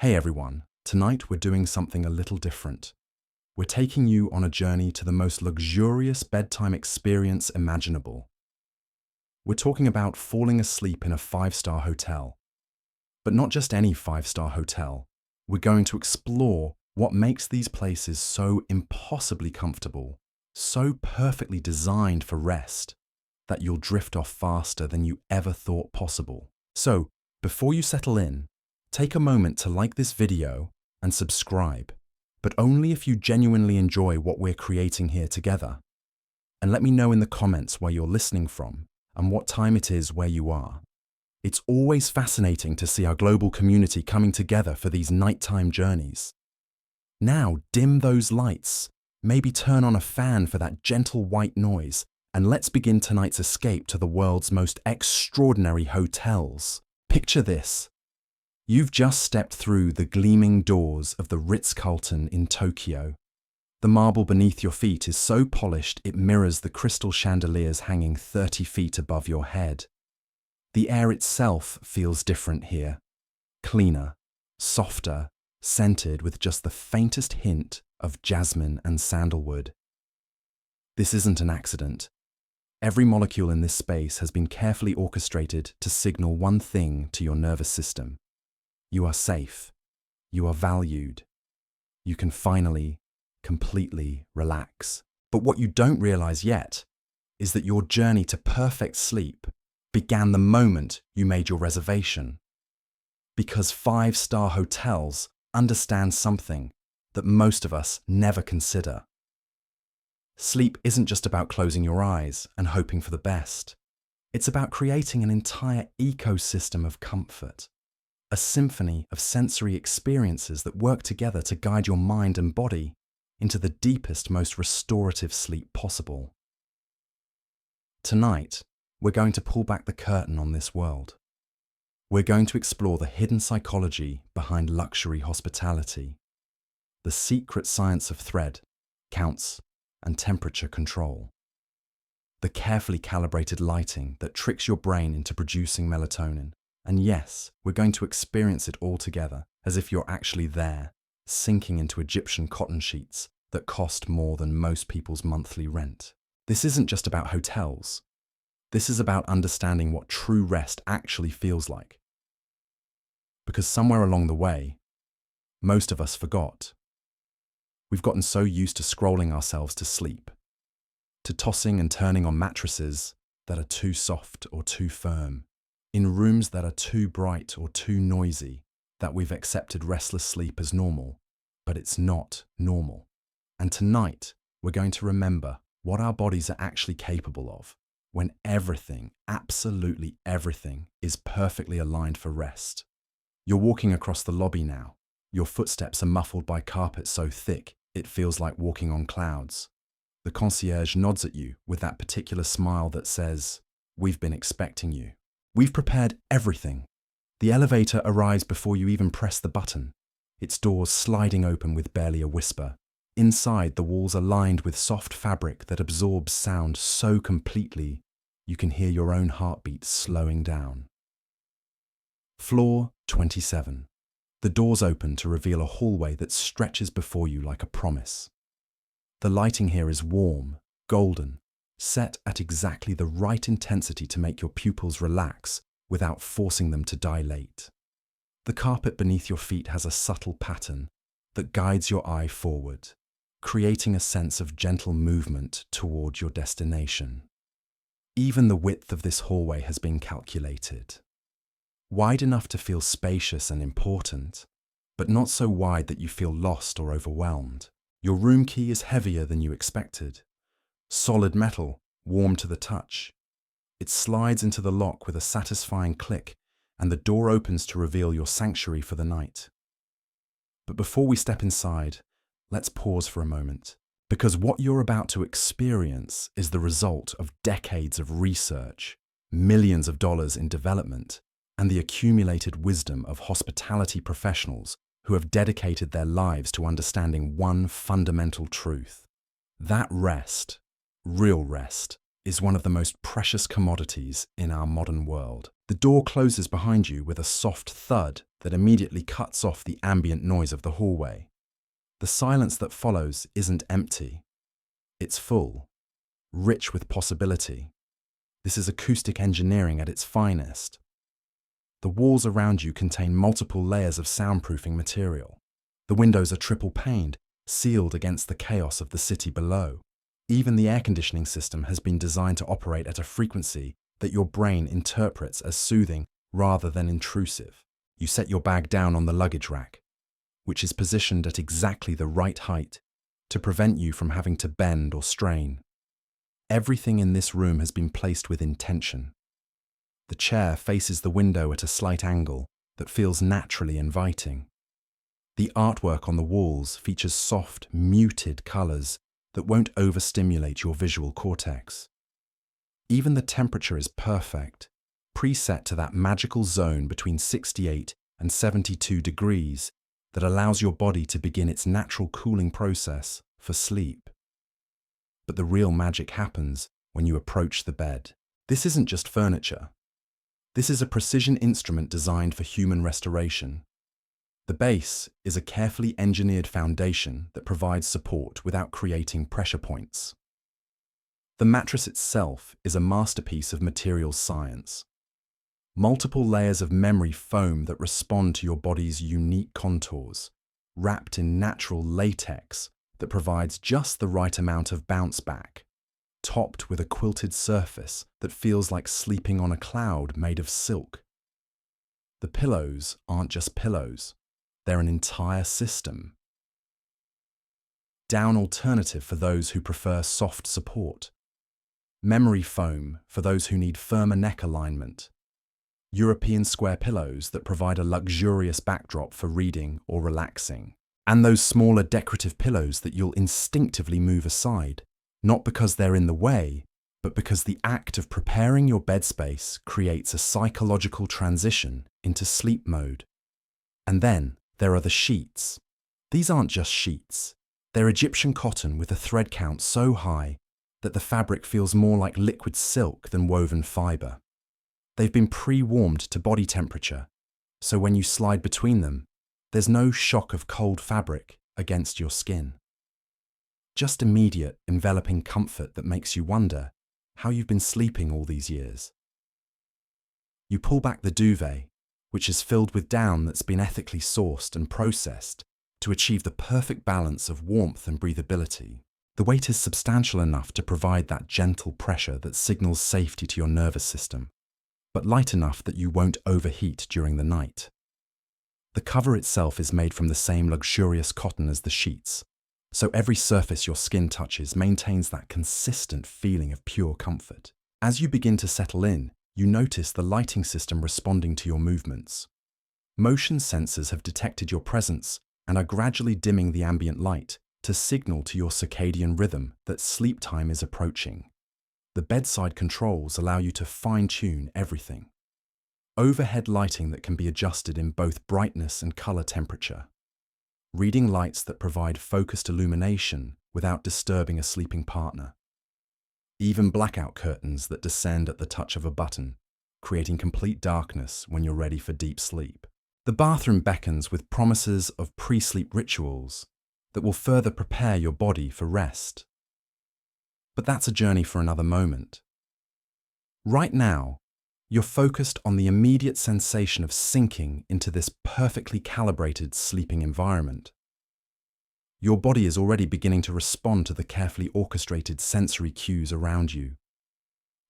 Hey everyone, tonight we're doing something a little different. We're taking you on a journey to the most luxurious bedtime experience imaginable. We're talking about falling asleep in a five-star hotel. But not just any five-star hotel. We're going to explore what makes these places so impossibly comfortable, so perfectly designed for rest, that you'll drift off faster than you ever thought possible. So, before you settle in, take a moment to like this video and subscribe, but only if you genuinely enjoy what we're creating here together. And let me know in the comments where you're listening from and what time it is where you are. It's always fascinating to see our global community coming together for these nighttime journeys. Now dim those lights, maybe turn on a fan for that gentle white noise, and let's begin tonight's escape to the world's most extraordinary hotels. Picture this. You've just stepped through the gleaming doors of the Ritz-Carlton in Tokyo. The marble beneath your feet is so polished it mirrors the crystal chandeliers hanging 30 feet above your head. The air itself feels different here. Cleaner, softer, scented with just the faintest hint of jasmine and sandalwood. This isn't an accident. Every molecule in this space has been carefully orchestrated to signal one thing to your nervous system. You are safe. You are valued. You can finally, completely relax. But what you don't realize yet is that your journey to perfect sleep began the moment you made your reservation. Because five-star hotels understand something that most of us never consider. Sleep isn't just about closing your eyes and hoping for the best. It's about creating an entire ecosystem of comfort. A symphony of sensory experiences that work together to guide your mind and body into the deepest, most restorative sleep possible. Tonight, we're going to pull back the curtain on this world. We're going to explore the hidden psychology behind luxury hospitality, the secret science of thread, counts, and temperature control, the carefully calibrated lighting that tricks your brain into producing melatonin. And yes, we're going to experience it all together, as if you're actually there, sinking into Egyptian cotton sheets that cost more than most people's monthly rent. This isn't just about hotels. This is about understanding what true rest actually feels like. Because somewhere along the way, most of us forgot. We've gotten so used to scrolling ourselves to sleep, to tossing and turning on mattresses that are too soft or too firm, in rooms that are too bright or too noisy, that we've accepted restless sleep as normal, but it's not normal. And tonight, we're going to remember what our bodies are actually capable of when everything, absolutely everything, is perfectly aligned for rest. You're walking across the lobby now. Your footsteps are muffled by carpet so thick it feels like walking on clouds. The concierge nods at you with that particular smile that says, "We've been expecting you." We've prepared everything. The elevator arrives before you even press the button, its doors sliding open with barely a whisper. Inside, the walls are lined with soft fabric that absorbs sound so completely you can hear your own heartbeat slowing down. Floor 27. The doors open to reveal a hallway that stretches before you like a promise. The lighting here is warm, golden, set at exactly the right intensity to make your pupils relax without forcing them to dilate. The carpet beneath your feet has a subtle pattern that guides your eye forward, creating a sense of gentle movement toward your destination. Even the width of this hallway has been calculated. Wide enough to feel spacious and important, but not so wide that you feel lost or overwhelmed. Your room key is heavier than you expected. Solid metal, warm to the touch. It slides into the lock with a satisfying click, and the door opens to reveal your sanctuary for the night. But before we step inside, let's pause for a moment, because what you're about to experience is the result of decades of research, millions of dollars in development, and the accumulated wisdom of hospitality professionals who have dedicated their lives to understanding one fundamental truth. That rest, real rest, is one of the most precious commodities in our modern world. The door closes behind you with a soft thud that immediately cuts off the ambient noise of the hallway. The silence that follows isn't empty. It's full, rich with possibility. This is acoustic engineering at its finest. The walls around you contain multiple layers of soundproofing material. The windows are triple-paned, sealed against the chaos of the city below. Even the air conditioning system has been designed to operate at a frequency that your brain interprets as soothing rather than intrusive. You set your bag down on the luggage rack, which is positioned at exactly the right height to prevent you from having to bend or strain. Everything in this room has been placed with intention. The chair faces the window at a slight angle that feels naturally inviting. The artwork on the walls features soft, muted colors that won't overstimulate your visual cortex. Even the temperature is perfect, preset to that magical zone between 68 and 72 degrees that allows your body to begin its natural cooling process for sleep. But the real magic happens when you approach the bed. This isn't just furniture. This is a precision instrument designed for human restoration. The base is a carefully engineered foundation that provides support without creating pressure points. The mattress itself is a masterpiece of materials science. Multiple layers of memory foam that respond to your body's unique contours, wrapped in natural latex that provides just the right amount of bounce back, topped with a quilted surface that feels like sleeping on a cloud made of silk. The pillows aren't just pillows. They're an entire system. Down alternative for those who prefer soft support. Memory foam for those who need firmer neck alignment. European square pillows that provide a luxurious backdrop for reading or relaxing. And those smaller decorative pillows that you'll instinctively move aside, not because they're in the way, but because the act of preparing your bed space creates a psychological transition into sleep mode. And then there are the sheets. These aren't just sheets. They're Egyptian cotton with a thread count so high that the fabric feels more like liquid silk than woven fiber. They've been pre-warmed to body temperature, so when you slide between them, there's no shock of cold fabric against your skin. Just immediate, enveloping comfort that makes you wonder how you've been sleeping all these years. You pull back the duvet, which is filled with down that's been ethically sourced and processed to achieve the perfect balance of warmth and breathability. The weight is substantial enough to provide that gentle pressure that signals safety to your nervous system, but light enough that you won't overheat during the night. The cover itself is made from the same luxurious cotton as the sheets, so every surface your skin touches maintains that consistent feeling of pure comfort. As you begin to settle in, you notice the lighting system responding to your movements. Motion sensors have detected your presence and are gradually dimming the ambient light to signal to your circadian rhythm that sleep time is approaching. The bedside controls allow you to fine-tune everything. Overhead lighting that can be adjusted in both brightness and color temperature. Reading lights that provide focused illumination without disturbing a sleeping partner. Even blackout curtains that descend at the touch of a button, creating complete darkness when you're ready for deep sleep. The bathroom beckons with promises of pre-sleep rituals that will further prepare your body for rest. But that's a journey for another moment. Right now, you're focused on the immediate sensation of sinking into this perfectly calibrated sleeping environment. Your body is already beginning to respond to the carefully orchestrated sensory cues around you.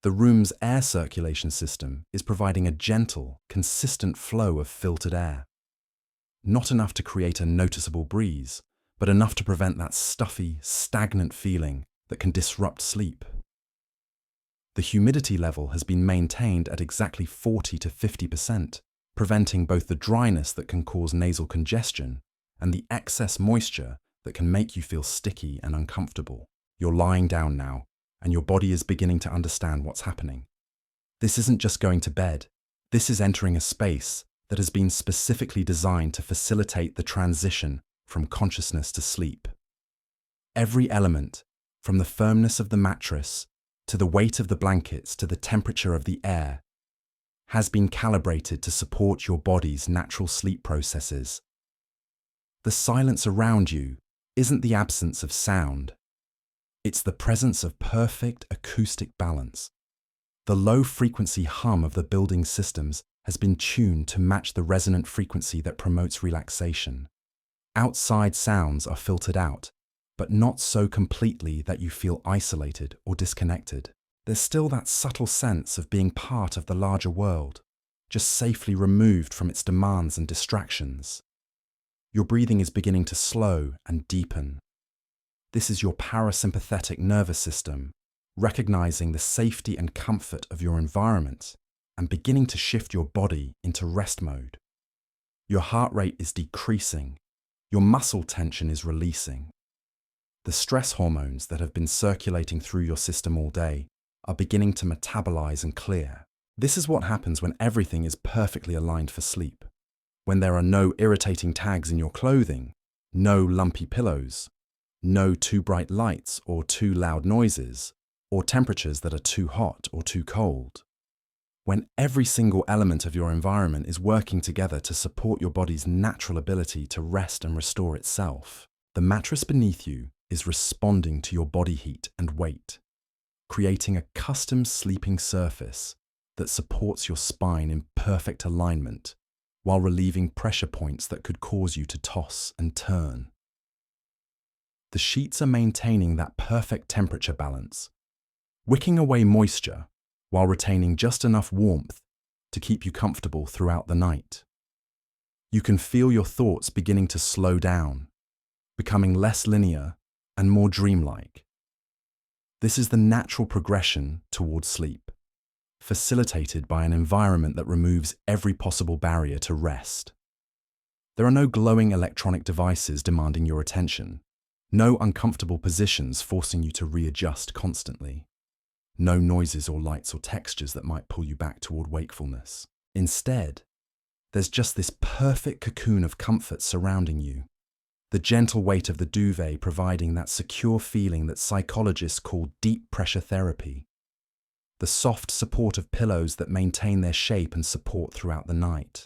The room's air circulation system is providing a gentle, consistent flow of filtered air. Not enough to create a noticeable breeze, but enough to prevent that stuffy, stagnant feeling that can disrupt sleep. The humidity level has been maintained at exactly 40 to 50%, preventing both the dryness that can cause nasal congestion and the excess moisture that can make you feel sticky and uncomfortable. You're lying down now, and your body is beginning to understand what's happening. This isn't just going to bed. This is entering a space that has been specifically designed to facilitate the transition from consciousness to sleep. Every element, from the firmness of the mattress, to the weight of the blankets, to the temperature of the air, has been calibrated to support your body's natural sleep processes. The silence around you isn't the absence of sound. It's the presence of perfect acoustic balance. The low-frequency hum of the building systems has been tuned to match the resonant frequency that promotes relaxation. Outside sounds are filtered out, but not so completely that you feel isolated or disconnected. There's still that subtle sense of being part of the larger world, just safely removed from its demands and distractions. Your breathing is beginning to slow and deepen. This is your parasympathetic nervous system, recognizing the safety and comfort of your environment and beginning to shift your body into rest mode. Your heart rate is decreasing. Your muscle tension is releasing. The stress hormones that have been circulating through your system all day are beginning to metabolize and clear. This is what happens when everything is perfectly aligned for sleep. When there are no irritating tags in your clothing, no lumpy pillows, no too bright lights or too loud noises, or temperatures that are too hot or too cold. When every single element of your environment is working together to support your body's natural ability to rest and restore itself, the mattress beneath you is responding to your body heat and weight, creating a custom sleeping surface that supports your spine in perfect alignment while relieving pressure points that could cause you to toss and turn. The sheets are maintaining that perfect temperature balance, wicking away moisture while retaining just enough warmth to keep you comfortable throughout the night. You can feel your thoughts beginning to slow down, becoming less linear and more dreamlike. This is the natural progression towards sleep, facilitated by an environment that removes every possible barrier to rest. There are no glowing electronic devices demanding your attention, no uncomfortable positions forcing you to readjust constantly, no noises or lights or textures that might pull you back toward wakefulness. Instead, there's just this perfect cocoon of comfort surrounding you, the gentle weight of the duvet providing that secure feeling that psychologists call deep pressure therapy, the soft support of pillows that maintain their shape and support throughout the night,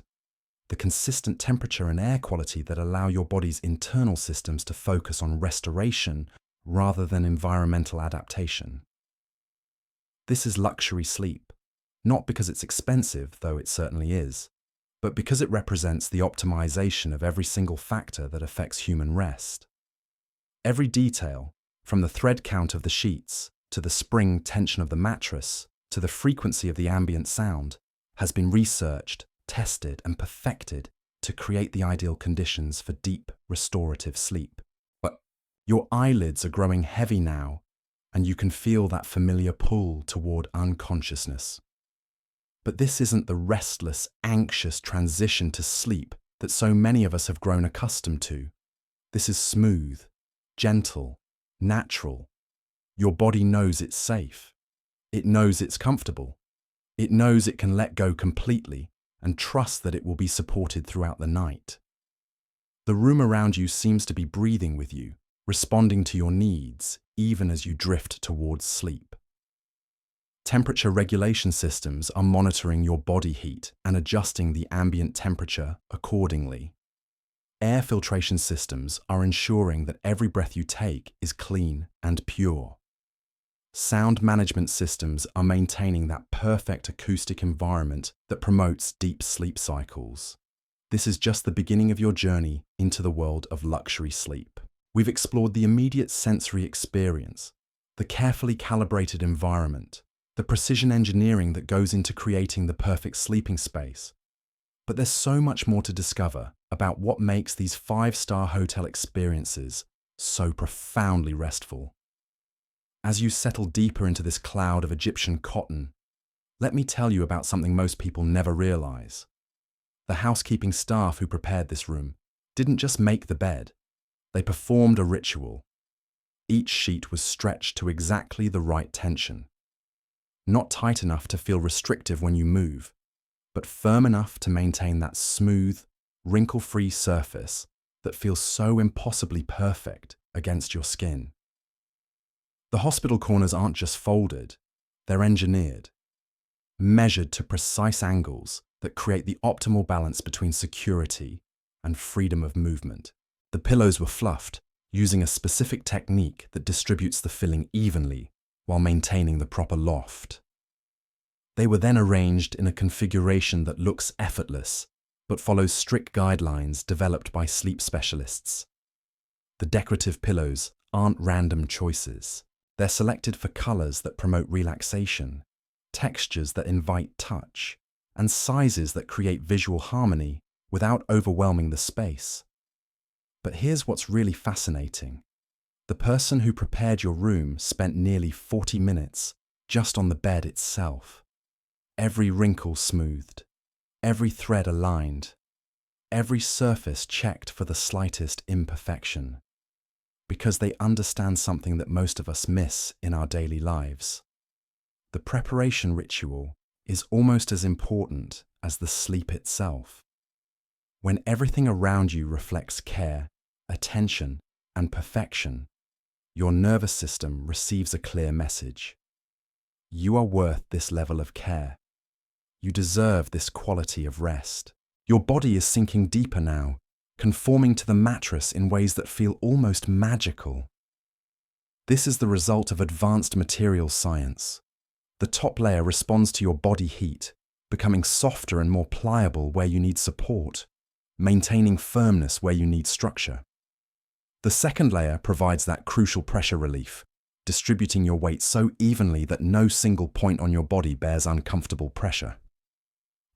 the consistent temperature and air quality that allow your body's internal systems to focus on restoration rather than environmental adaptation. This is luxury sleep, not because it's expensive, though it certainly is, but because it represents the optimization of every single factor that affects human rest. Every detail, from the thread count of the sheets, to the spring tension of the mattress, to the frequency of the ambient sound, has been researched, tested, and perfected to create the ideal conditions for deep, restorative sleep. But your eyelids are growing heavy now, and you can feel that familiar pull toward unconsciousness. But this isn't the restless, anxious transition to sleep that so many of us have grown accustomed to. This is smooth, gentle, natural. Your body knows it's safe. It knows it's comfortable. It knows it can let go completely and trust that it will be supported throughout the night. The room around you seems to be breathing with you, responding to your needs, even as you drift towards sleep. Temperature regulation systems are monitoring your body heat and adjusting the ambient temperature accordingly. Air filtration systems are ensuring that every breath you take is clean and pure. Sound management systems are maintaining that perfect acoustic environment that promotes deep sleep cycles. This is just the beginning of your journey into the world of luxury sleep. We've explored the immediate sensory experience, the carefully calibrated environment, the precision engineering that goes into creating the perfect sleeping space. But there's so much more to discover about what makes these 5-star hotel experiences so profoundly restful. As you settle deeper into this cloud of Egyptian cotton, let me tell you about something most people never realize. The housekeeping staff who prepared this room didn't just make the bed, they performed a ritual. Each sheet was stretched to exactly the right tension. Not tight enough to feel restrictive when you move, but firm enough to maintain that smooth, wrinkle-free surface that feels so impossibly perfect against your skin. The hospital corners aren't just folded, they're engineered. measured to precise angles that create the optimal balance between security and freedom of movement. The pillows were fluffed using a specific technique that distributes the filling evenly while maintaining the proper loft. They were then arranged in a configuration that looks effortless but follows strict guidelines developed by sleep specialists. The decorative pillows aren't random choices. They're selected for colors that promote relaxation, textures that invite touch, and sizes that create visual harmony without overwhelming the space. But here's what's really fascinating. The person who prepared your room spent nearly 40 minutes just on the bed itself. Every wrinkle smoothed, every thread aligned, every surface checked for the slightest imperfection, because they understand something that most of us miss in our daily lives. The preparation ritual is almost as important as the sleep itself. When everything around you reflects care, attention, and perfection, your nervous system receives a clear message. You are worth this level of care. You deserve this quality of rest. Your body is sinking deeper now, conforming to the mattress in ways that feel almost magical. This is the result of advanced materials science. The top layer responds to your body heat, becoming softer and more pliable where you need support, maintaining firmness where you need structure. The second layer provides that crucial pressure relief, distributing your weight so evenly that no single point on your body bears uncomfortable pressure.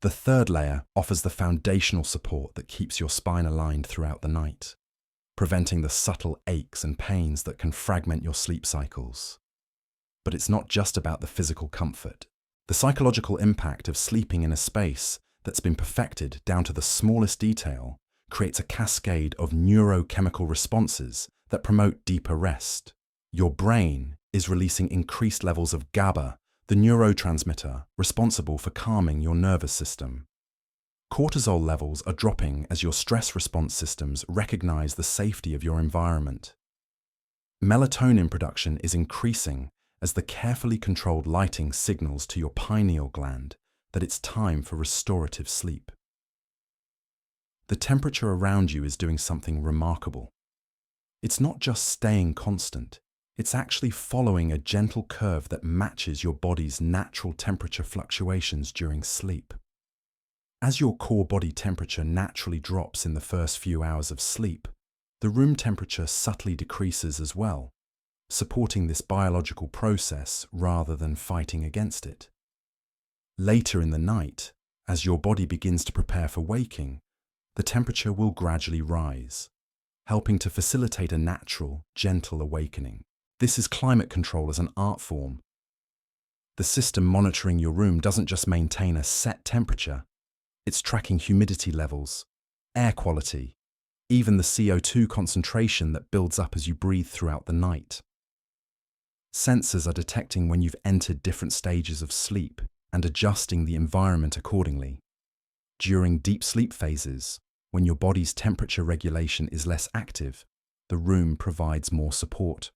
The third layer offers the foundational support that keeps your spine aligned throughout the night, preventing the subtle aches and pains that can fragment your sleep cycles. But it's not just about the physical comfort. The psychological impact of sleeping in a space that's been perfected down to the smallest detail creates a cascade of neurochemical responses that promote deeper rest. Your brain is releasing increased levels of GABA, the neurotransmitter responsible for calming your nervous system. Cortisol levels are dropping as your stress response systems recognize the safety of your environment. Melatonin production is increasing as the carefully controlled lighting signals to your pineal gland that it's time for restorative sleep. The temperature around you is doing something remarkable. It's not just staying constant. It's actually following a gentle curve that matches your body's natural temperature fluctuations during sleep. As your core body temperature naturally drops in the first few hours of sleep, the room temperature subtly decreases as well, supporting this biological process rather than fighting against it. Later in the night, as your body begins to prepare for waking, the temperature will gradually rise, helping to facilitate a natural, gentle awakening. This is climate control as an art form. The system monitoring your room doesn't just maintain a set temperature, it's tracking humidity levels, air quality, even the CO2 concentration that builds up as you breathe throughout the night. Sensors are detecting when you've entered different stages of sleep and adjusting the environment accordingly. During deep sleep phases, when your body's temperature regulation is less active, the room provides more support.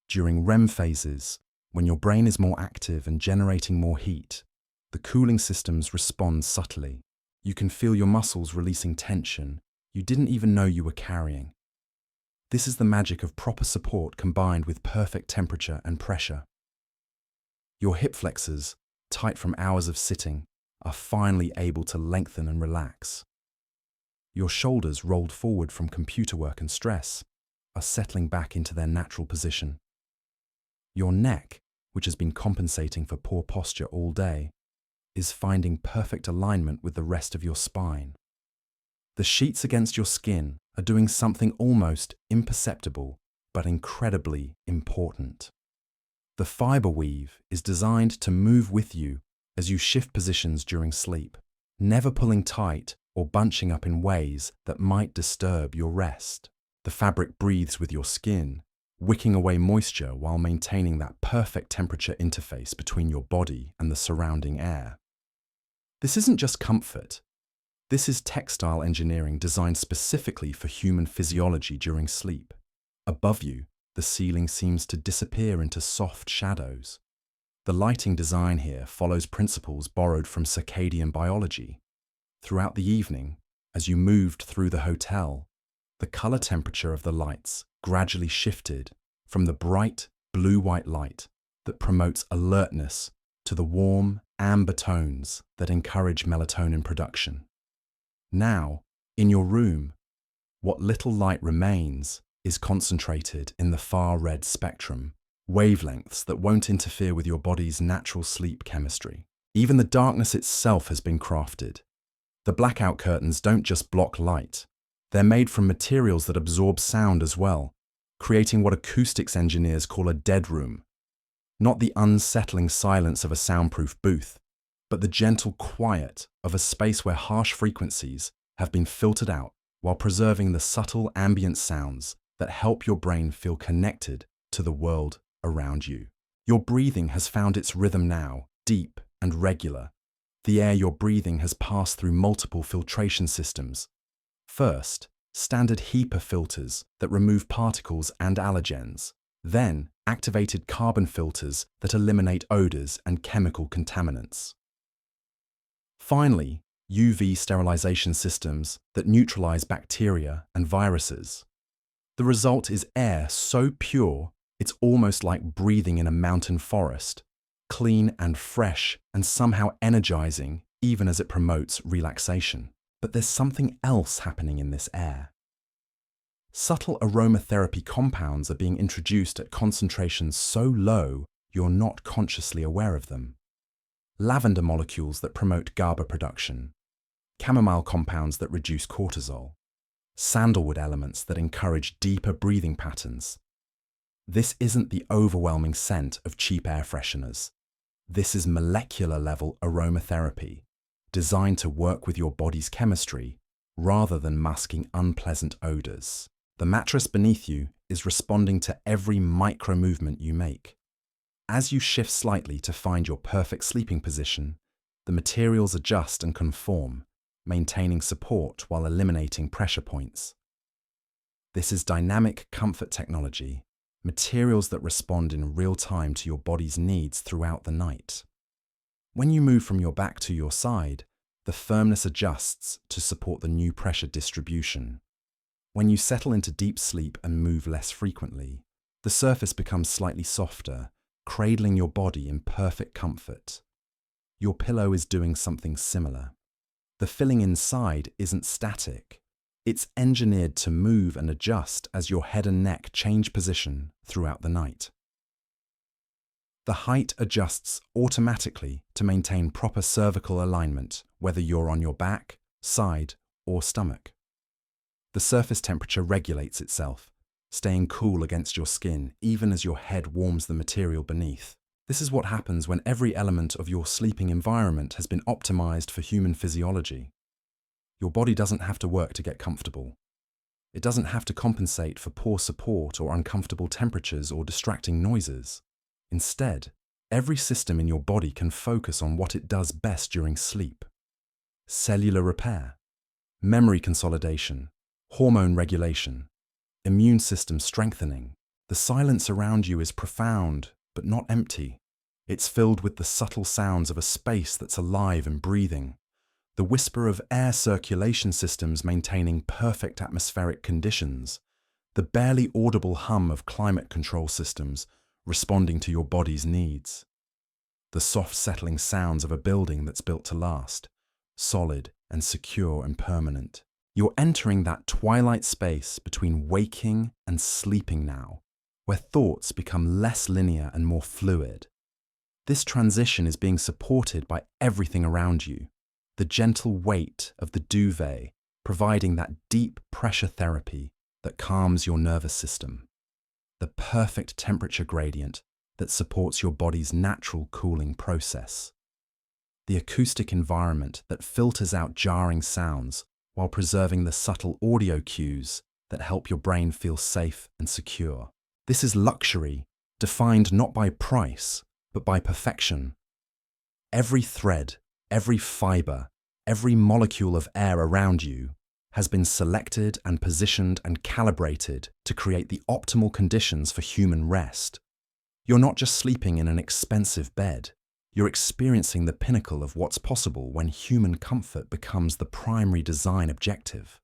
During REM phases, when your brain is more active and generating more heat, the cooling systems respond subtly. You can feel your muscles releasing tension you didn't even know you were carrying. This is the magic of proper support combined with perfect temperature and pressure. Your hip flexors, tight from hours of sitting, are finally able to lengthen and relax. Your shoulders, rolled forward from computer work and stress, are settling back into their natural position. Your neck, which has been compensating for poor posture all day, is finding perfect alignment with the rest of your spine. The sheets against your skin are doing something almost imperceptible but incredibly important. The fiber weave is designed to move with you as you shift positions during sleep, never pulling tight or bunching up in ways that might disturb your rest. The fabric breathes with your skin, wicking away moisture while maintaining that perfect temperature interface between your body and the surrounding air. This isn't just comfort. This is textile engineering designed specifically for human physiology during sleep. Above you, the ceiling seems to disappear into soft shadows. The lighting design here follows principles borrowed from circadian biology. Throughout the evening, as you moved through the hotel, the color temperature of the lights gradually shifted from the bright blue-white light that promotes alertness to the warm amber tones that encourage melatonin production. Now, in your room, what little light remains is concentrated in the far red spectrum, wavelengths that won't interfere with your body's natural sleep chemistry. Even the darkness itself has been crafted. The blackout curtains don't just block light. They're made from materials that absorb sound as well, creating what acoustics engineers call a dead room. Not the unsettling silence of a soundproof booth, but the gentle quiet of a space where harsh frequencies have been filtered out while preserving the subtle ambient sounds that help your brain feel connected to the world around you. Your breathing has found its rhythm now, deep and regular. The air you're breathing has passed through multiple filtration systems. First, standard HEPA filters that remove particles and allergens. Then, activated carbon filters that eliminate odors and chemical contaminants. Finally, UV sterilization systems that neutralize bacteria and viruses. The result is air so pure, it's almost like breathing in a mountain forest, clean and fresh and somehow energizing even as it promotes relaxation. But there's something else happening in this air. Subtle aromatherapy compounds are being introduced at concentrations so low you're not consciously aware of them. Lavender molecules that promote GABA production, chamomile compounds that reduce cortisol, sandalwood elements that encourage deeper breathing patterns. This isn't the overwhelming scent of cheap air fresheners. This is molecular-level aromatherapy, designed to work with your body's chemistry rather than masking unpleasant odors. The mattress beneath you is responding to every micro-movement you make. As you shift slightly to find your perfect sleeping position, the materials adjust and conform, maintaining support while eliminating pressure points. This is dynamic comfort technology, materials that respond in real time to your body's needs throughout the night. When you move from your back to your side, the firmness adjusts to support the new pressure distribution. When you settle into deep sleep and move less frequently, the surface becomes slightly softer, cradling your body in perfect comfort. Your pillow is doing something similar. The filling inside isn't static. It's engineered to move and adjust as your head and neck change position throughout the night. The height adjusts automatically to maintain proper cervical alignment, whether you're on your back, side, or stomach. The surface temperature regulates itself, staying cool against your skin even as your head warms the material beneath. This is what happens when every element of your sleeping environment has been optimized for human physiology. Your body doesn't have to work to get comfortable. It doesn't have to compensate for poor support or uncomfortable temperatures or distracting noises. Instead, every system in your body can focus on what it does best during sleep. Cellular repair, memory consolidation, hormone regulation, immune system strengthening. The silence around you is profound, but not empty. It's filled with the subtle sounds of a space that's alive and breathing. The whisper of air circulation systems maintaining perfect atmospheric conditions. The barely audible hum of climate control systems responding to your body's needs. The soft settling sounds of a building that's built to last, solid and secure and permanent. You're entering that twilight space between waking and sleeping now, where thoughts become less linear and more fluid. This transition is being supported by everything around you. The gentle weight of the duvet providing that deep pressure therapy that calms your nervous system. The perfect temperature gradient that supports your body's natural cooling process. The acoustic environment that filters out jarring sounds while preserving the subtle audio cues that help your brain feel safe and secure. This is luxury, defined not by price, but by perfection. Every thread, every fiber, every molecule of air around you has been selected and positioned and calibrated to create the optimal conditions for human rest. You're not just sleeping in an expensive bed. You're experiencing the pinnacle of what's possible when human comfort becomes the primary design objective.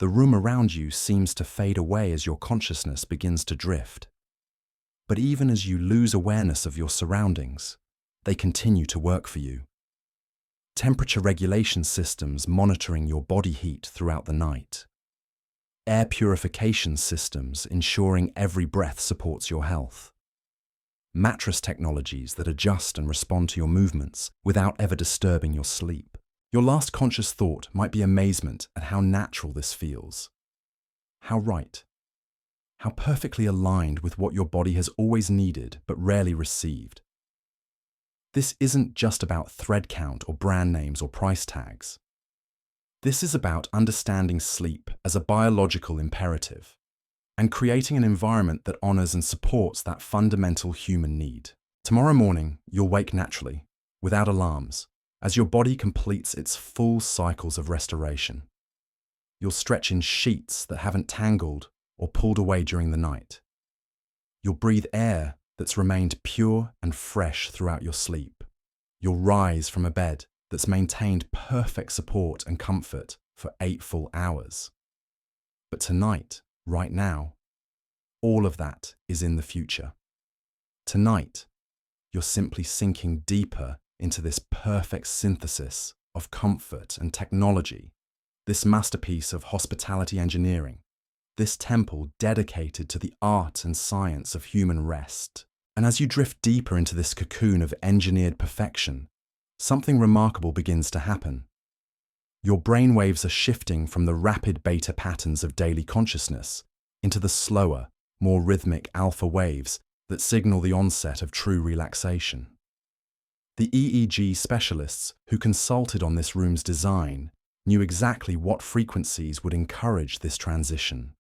The room around you seems to fade away as your consciousness begins to drift. But even as you lose awareness of your surroundings, they continue to work for you. Temperature regulation systems monitoring your body heat throughout the night. Air purification systems ensuring every breath supports your health. Mattress technologies that adjust and respond to your movements without ever disturbing your sleep. Your last conscious thought might be amazement at how natural this feels. How right. How perfectly aligned with what your body has always needed but rarely received. This isn't just about thread count or brand names or price tags. This is about understanding sleep as a biological imperative and creating an environment that honors and supports that fundamental human need. Tomorrow morning, you'll wake naturally, without alarms, as your body completes its full cycles of restoration. You'll stretch in sheets that haven't tangled or pulled away during the night. You'll breathe air that's remained pure and fresh throughout your sleep. You'll rise from a bed that's maintained perfect support and comfort for 8 full hours. But tonight, right now, all of that is in the future. Tonight, you're simply sinking deeper into this perfect synthesis of comfort and technology, this masterpiece of hospitality engineering, this temple dedicated to the art and science of human rest. And as you drift deeper into this cocoon of engineered perfection, something remarkable begins to happen. Your brainwaves are shifting from the rapid beta patterns of daily consciousness into the slower, more rhythmic alpha waves that signal the onset of true relaxation. The EEG specialists who consulted on this room's design knew exactly what frequencies would encourage this transition.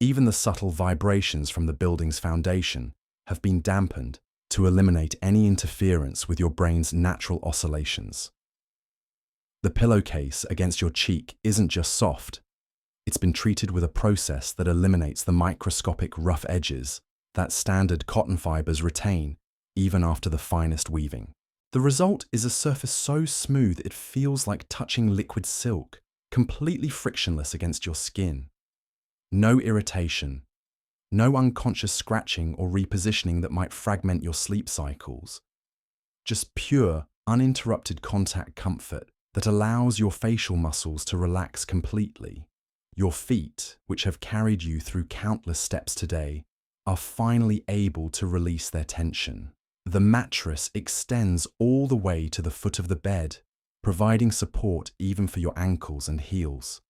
Even the subtle vibrations from the building's foundation have been dampened to eliminate any interference with your brain's natural oscillations. The pillowcase against your cheek isn't just soft, it's been treated with a process that eliminates the microscopic rough edges that standard cotton fibers retain even after the finest weaving. The result is a surface so smooth it feels like touching liquid silk, completely frictionless against your skin. No irritation, no unconscious scratching or repositioning that might fragment your sleep cycles. Just pure, uninterrupted contact comfort that allows your facial muscles to relax completely. Your feet, which have carried you through countless steps today, are finally able to release their tension. The mattress extends all the way to the foot of the bed, providing support even for your ankles and heels.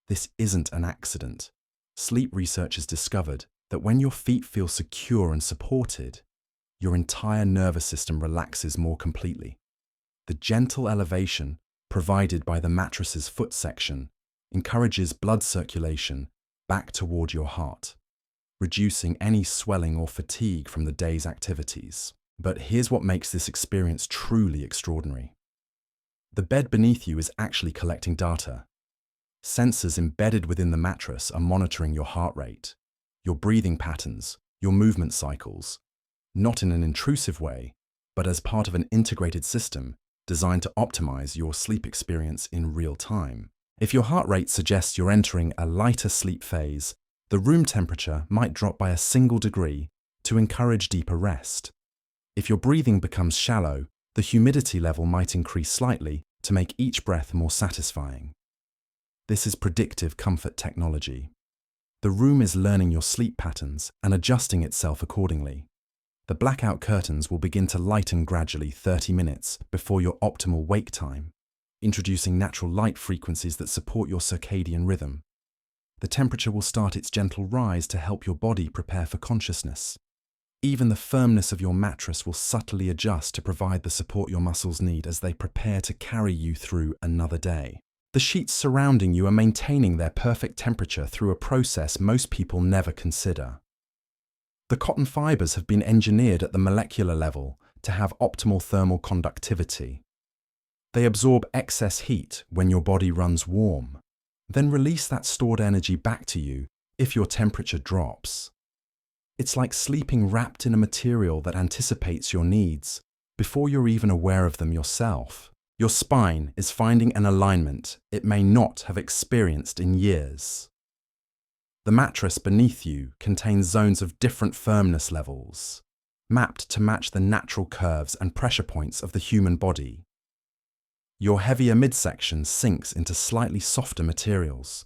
This isn't an accident. Sleep research has discovered that when your feet feel secure and supported, your entire nervous system relaxes more completely. The gentle elevation provided by the mattress's foot section encourages blood circulation back toward your heart, reducing any swelling or fatigue from the day's activities. But here's what makes this experience truly extraordinary. The bed beneath you is actually collecting data. Sensors embedded within the mattress are monitoring your heart rate, your breathing patterns, your movement cycles, not in an intrusive way, but as part of an integrated system designed to optimize your sleep experience in real time. If your heart rate suggests you're entering a lighter sleep phase, the room temperature might drop by a single degree to encourage deeper rest. If your breathing becomes shallow, the humidity level might increase slightly to make each breath more satisfying. This is predictive comfort technology. The room is learning your sleep patterns and adjusting itself accordingly. The blackout curtains will begin to lighten gradually 30 minutes before your optimal wake time, introducing natural light frequencies that support your circadian rhythm. The temperature will start its gentle rise to help your body prepare for consciousness. Even the firmness of your mattress will subtly adjust to provide the support your muscles need as they prepare to carry you through another day. The sheets surrounding you are maintaining their perfect temperature through a process most people never consider. The cotton fibers have been engineered at the molecular level to have optimal thermal conductivity. They absorb excess heat when your body runs warm, then release that stored energy back to you if your temperature drops. It's like sleeping wrapped in a material that anticipates your needs before you're even aware of them yourself. Your spine is finding an alignment it may not have experienced in years. The mattress beneath you contains zones of different firmness levels, mapped to match the natural curves and pressure points of the human body. Your heavier midsection sinks into slightly softer materials,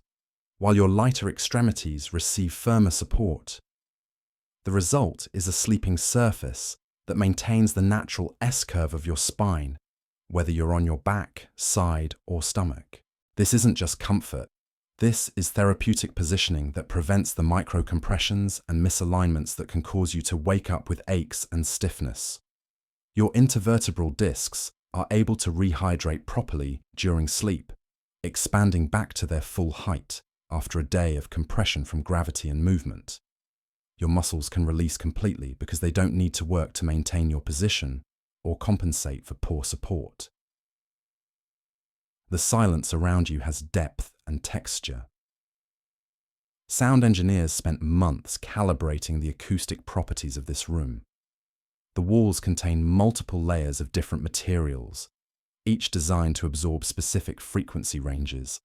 while your lighter extremities receive firmer support. The result is a sleeping surface that maintains the natural S-curve of your spine, whether you're on your back, side, or stomach. This isn't just comfort. This is therapeutic positioning that prevents the micro-compressions and misalignments that can cause you to wake up with aches and stiffness. Your intervertebral discs are able to rehydrate properly during sleep, expanding back to their full height after a day of compression from gravity and movement. Your muscles can release completely because they don't need to work to maintain your position or compensate for poor support. The silence around you has depth and texture. Sound engineers spent months calibrating the acoustic properties of this room. The walls contain multiple layers of different materials, each designed to absorb specific frequency ranges.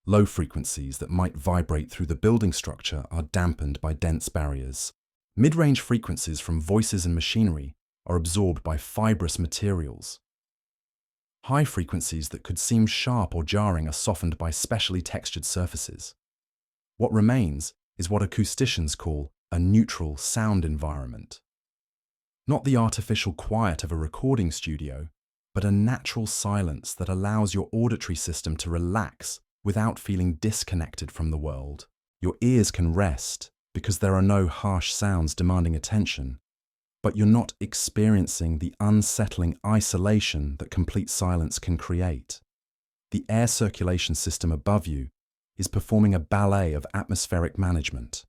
Low frequencies that might vibrate through the building structure are dampened by dense barriers. Mid-range frequencies from voices and machinery are absorbed by fibrous materials. High frequencies that could seem sharp or jarring are softened by specially textured surfaces. What remains is what acousticians call a neutral sound environment. Not the artificial quiet of a recording studio, but a natural silence that allows your auditory system to relax without feeling disconnected from the world. Your ears can rest because there are no harsh sounds demanding attention, but you're not experiencing the unsettling isolation that complete silence can create. The air circulation system above you is performing a ballet of atmospheric management.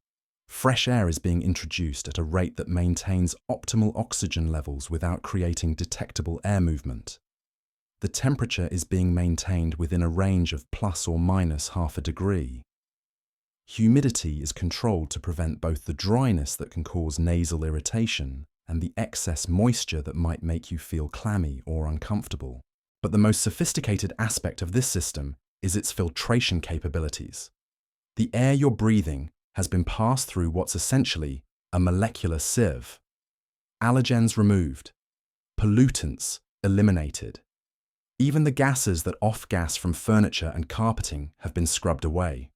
Fresh air is being introduced at a rate that maintains optimal oxygen levels without creating detectable air movement. The temperature is being maintained within a range of plus or minus half a degree. Humidity is controlled to prevent both the dryness that can cause nasal irritation and the excess moisture that might make you feel clammy or uncomfortable. But the most sophisticated aspect of this system is its filtration capabilities. The air you're breathing has been passed through what's essentially a molecular sieve. Allergens removed, pollutants eliminated. Even the gases that off-gas from furniture and carpeting have been scrubbed away.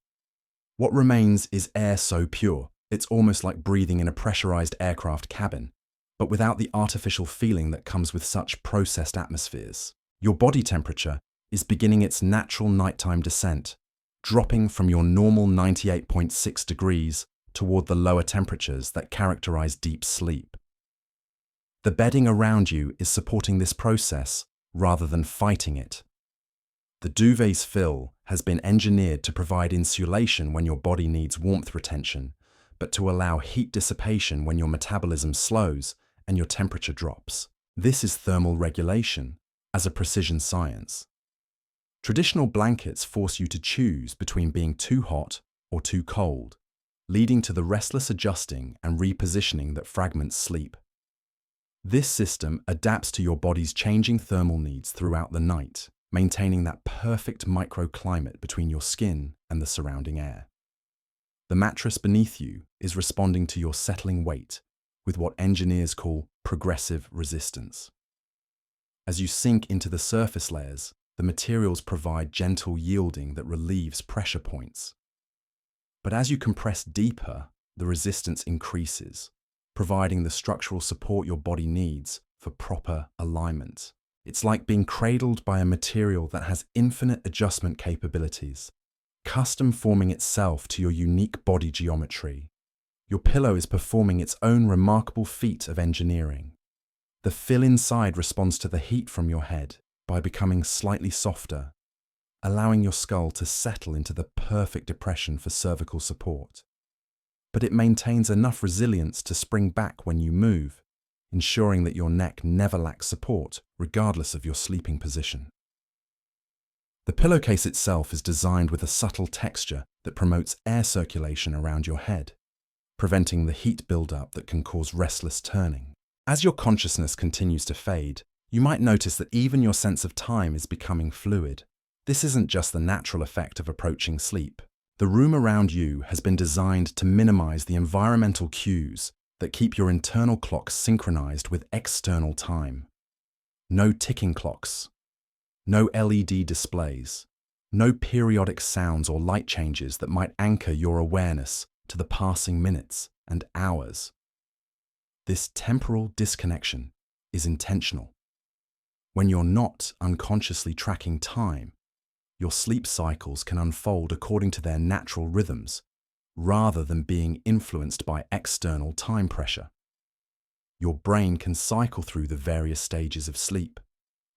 What remains is air so pure, it's almost like breathing in a pressurized aircraft cabin, but without the artificial feeling that comes with such processed atmospheres. Your body temperature is beginning its natural nighttime descent, dropping from your normal 98.6 degrees toward the lower temperatures that characterize deep sleep. The bedding around you is supporting this process rather than fighting it. The duvet's fill has been engineered to provide insulation when your body needs warmth retention, but to allow heat dissipation when your metabolism slows and your temperature drops. This is thermal regulation as a precision science. Traditional blankets force you to choose between being too hot or too cold, leading to the restless adjusting and repositioning that fragments sleep. This system adapts to your body's changing thermal needs throughout the night, maintaining that perfect microclimate between your skin and the surrounding air. The mattress beneath you is responding to your settling weight with what engineers call progressive resistance. As you sink into the surface layers, the materials provide gentle yielding that relieves pressure points. But as you compress deeper, the resistance increases, providing the structural support your body needs for proper alignment. It's like being cradled by a material that has infinite adjustment capabilities, custom forming itself to your unique body geometry. Your pillow is performing its own remarkable feat of engineering. The fill inside responds to the heat from your head by becoming slightly softer, allowing your skull to settle into the perfect depression for cervical support. But it maintains enough resilience to spring back when you move, ensuring that your neck never lacks support regardless of your sleeping position. The pillowcase itself is designed with a subtle texture that promotes air circulation around your head. preventing the heat buildup that can cause restless turning. As your consciousness continues to fade, you might notice that even your sense of time is becoming fluid. This isn't just the natural effect of approaching sleep. The room around you has been designed to minimize the environmental cues that keep your internal clock synchronized with external time. No ticking clocks, no LED displays, no periodic sounds or light changes that might anchor your awareness to the passing minutes and hours. This temporal disconnection is intentional. When you're not unconsciously tracking time, your sleep cycles can unfold according to their natural rhythms, rather than being influenced by external time pressure. Your brain can cycle through the various stages of sleep,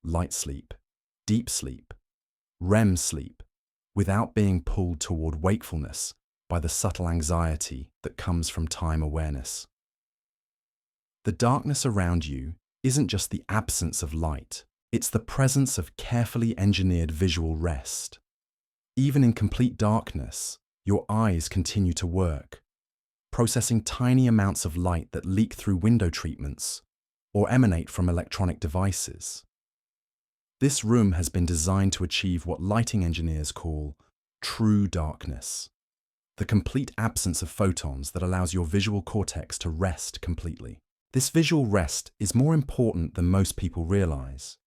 light sleep, deep sleep, REM sleep, without being pulled toward wakefulness by the subtle anxiety that comes from time awareness. The darkness around you isn't just the absence of light, it's the presence of carefully engineered visual rest. Even in complete darkness, your eyes continue to work, processing tiny amounts of light that leak through window treatments or emanate from electronic devices. This room has been designed to achieve what lighting engineers call true darkness, the complete absence of photons that allows your visual cortex to rest completely. This visual rest is more important than most people realize.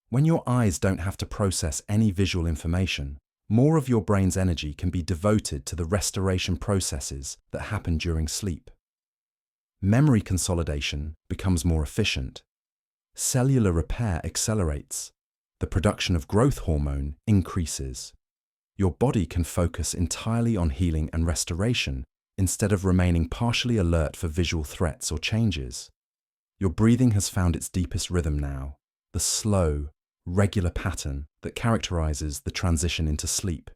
When your eyes don't have to process any visual information, more of your brain's energy can be devoted to the restoration processes that happen during sleep. Memory consolidation becomes more efficient. Cellular repair accelerates. The production of growth hormone increases. Your body can focus entirely on healing and restoration instead of remaining partially alert for visual threats or changes. Your breathing has found its deepest rhythm now, the slow, regular pattern that characterizes the transition into sleep.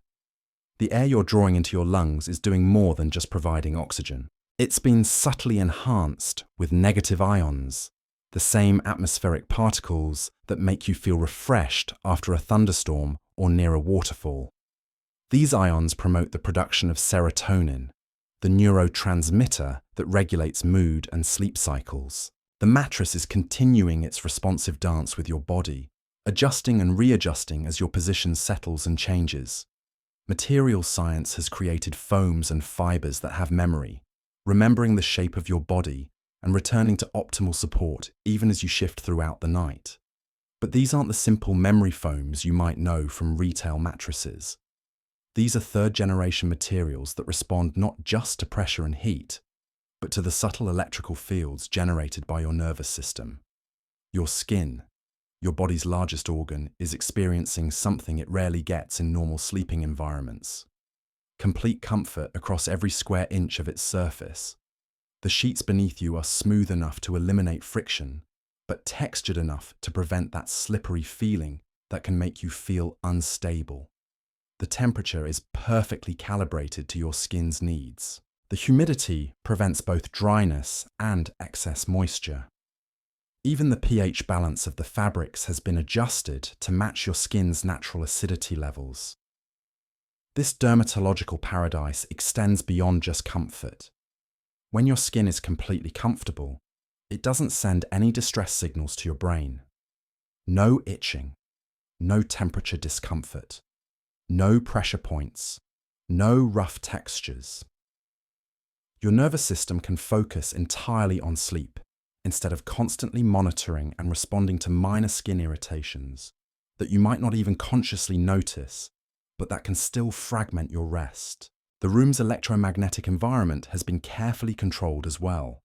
The air you're drawing into your lungs is doing more than just providing oxygen. It's been subtly enhanced with negative ions, the same atmospheric particles that make you feel refreshed after a thunderstorm or near a waterfall. These ions promote the production of serotonin, the neurotransmitter that regulates mood and sleep cycles. The mattress is continuing its responsive dance with your body, adjusting and readjusting as your position settles and changes. Material science has created foams and fibers that have memory, remembering the shape of your body and returning to optimal support even as you shift throughout the night. But these aren't the simple memory foams you might know from retail mattresses. These are third-generation materials that respond not just to pressure and heat, but to the subtle electrical fields generated by your nervous system. Your skin, your body's largest organ, is experiencing something it rarely gets in normal sleeping environments. Complete comfort across every square inch of its surface. The sheets beneath you are smooth enough to eliminate friction, but textured enough to prevent that slippery feeling that can make you feel unstable. The temperature is perfectly calibrated to your skin's needs. The humidity prevents both dryness and excess moisture. Even the pH balance of the fabrics has been adjusted to match your skin's natural acidity levels. This dermatological paradise extends beyond just comfort. When your skin is completely comfortable, it doesn't send any distress signals to your brain. No itching, no temperature discomfort, no pressure points, no rough textures. Your nervous system can focus entirely on sleep, instead of constantly monitoring and responding to minor skin irritations that you might not even consciously notice, but that can still fragment your rest. The room's electromagnetic environment has been carefully controlled as well.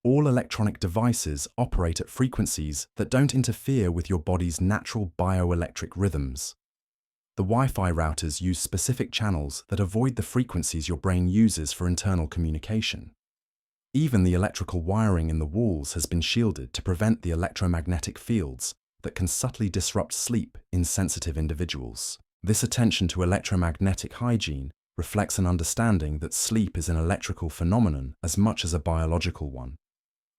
All electronic devices operate at frequencies that don't interfere with your body's natural bioelectric rhythms. The Wi-Fi routers use specific channels that avoid the frequencies your brain uses for internal communication. Even the electrical wiring in the walls has been shielded to prevent the electromagnetic fields that can subtly disrupt sleep in sensitive individuals. This attention to electromagnetic hygiene reflects an understanding that sleep is an electrical phenomenon as much as a biological one.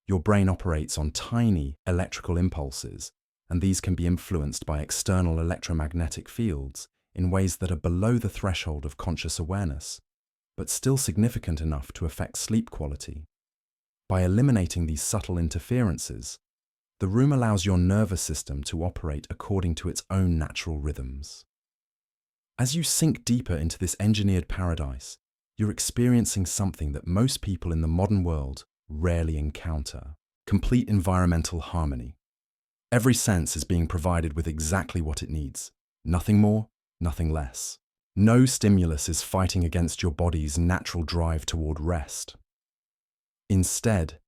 Your brain operates on tiny electrical impulses, and these can be influenced by external electromagnetic fields in ways that are below the threshold of conscious awareness. but still significant enough to affect sleep quality. By eliminating these subtle interferences, the room allows your nervous system to operate according to its own natural rhythms. As you sink deeper into this engineered paradise, you're experiencing something that most people in the modern world rarely encounter: complete environmental harmony. Every sense is being provided with exactly what it needs. Nothing more, nothing less. No stimulus is fighting against your body's natural drive toward rest. Instead,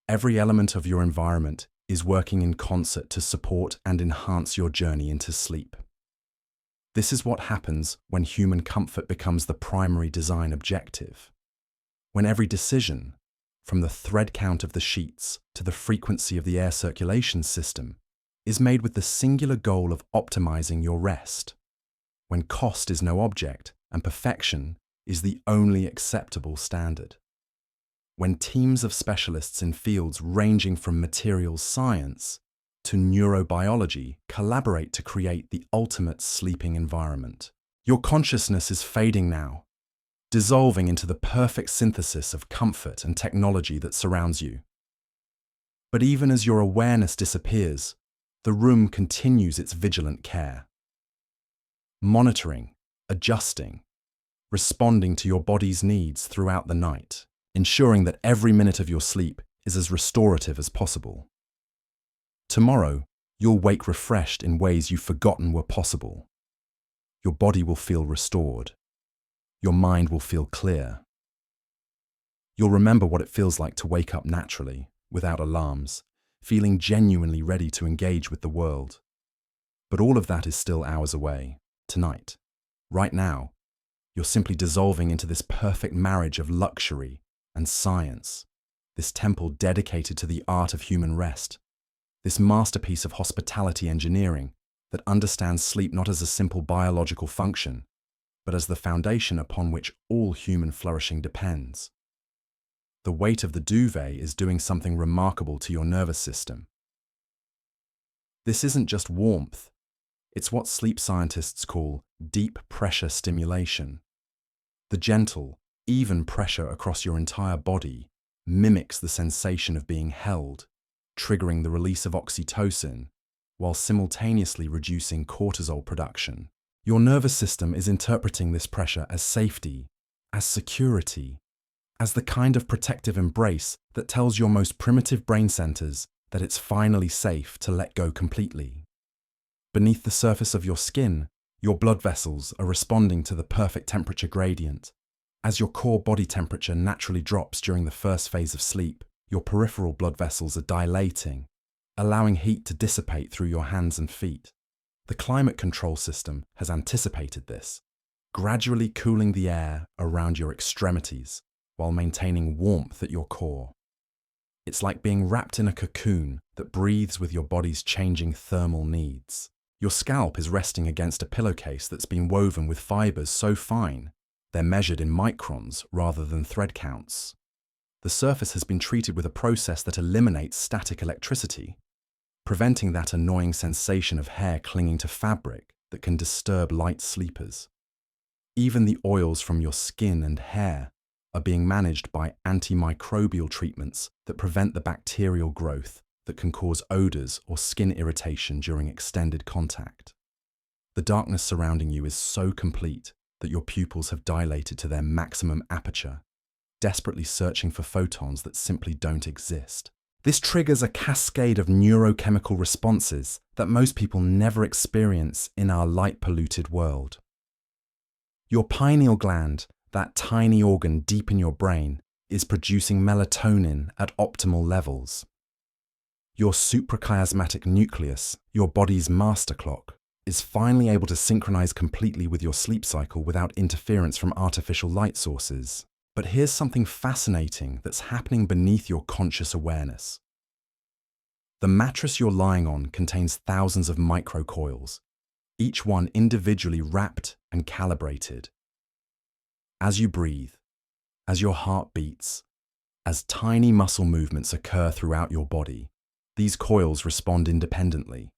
every element of your environment is working in concert to support and enhance your journey into sleep. This is what happens when human comfort becomes the primary design objective. When every decision, from the thread count of the sheets to the frequency of the air circulation system, is made with the singular goal of optimizing your rest. When cost is no object and perfection is the only acceptable standard. When teams of specialists in fields ranging from materials science to neurobiology collaborate to create the ultimate sleeping environment. Your consciousness is fading now, dissolving into the perfect synthesis of comfort and technology that surrounds you. But even as your awareness disappears, the room continues its vigilant care. Monitoring, adjusting, responding to your body's needs throughout the night, ensuring that every minute of your sleep is as restorative as possible. Tomorrow, you'll wake refreshed in ways you've forgotten were possible. Your body will feel restored. Your mind will feel clear. You'll remember what it feels like to wake up naturally, without alarms, feeling genuinely ready to engage with the world. But all of that is still hours away, tonight. Right now, you're simply dissolving into this perfect marriage of luxury and science, this temple dedicated to the art of human rest, this masterpiece of hospitality engineering that understands sleep not as a simple biological function, but as the foundation upon which all human flourishing depends. The weight of the duvet is doing something remarkable to your nervous system. This isn't just warmth, it's what sleep scientists call deep pressure stimulation. The gentle, even pressure across your entire body mimics the sensation of being held, triggering the release of oxytocin, while simultaneously reducing cortisol production. Your nervous system is interpreting this pressure as safety, as security, as the kind of protective embrace that tells your most primitive brain centers that it's finally safe to let go completely. Beneath the surface of your skin, your blood vessels are responding to the perfect temperature gradient. As your core body temperature naturally drops during the first phase of sleep, your peripheral blood vessels are dilating, allowing heat to dissipate through your hands and feet. The climate control system has anticipated this, gradually cooling the air around your extremities while maintaining warmth at your core. It's like being wrapped in a cocoon that breathes with your body's changing thermal needs. Your scalp is resting against a pillowcase that's been woven with fibers so fine they're measured in microns rather than thread counts. The surface has been treated with a process that eliminates static electricity, preventing that annoying sensation of hair clinging to fabric that can disturb light sleepers. Even the oils from your skin and hair are being managed by antimicrobial treatments that prevent the bacterial growth that can cause odors or skin irritation during extended contact. The darkness surrounding you is so complete that your pupils have dilated to their maximum aperture, desperately searching for photons that simply don't exist. This triggers a cascade of neurochemical responses that most people never experience in our light-polluted world. Your pineal gland, that tiny organ deep in your brain, is producing melatonin at optimal levels. Your suprachiasmatic nucleus, your body's master clock, is finally able to synchronize completely with your sleep cycle without interference from artificial light sources. But here's something fascinating that's happening beneath your conscious awareness. The mattress you're lying on contains thousands of microcoils, each one individually wrapped and calibrated. As you breathe, as your heart beats, as tiny muscle movements occur throughout your body, these coils respond independently.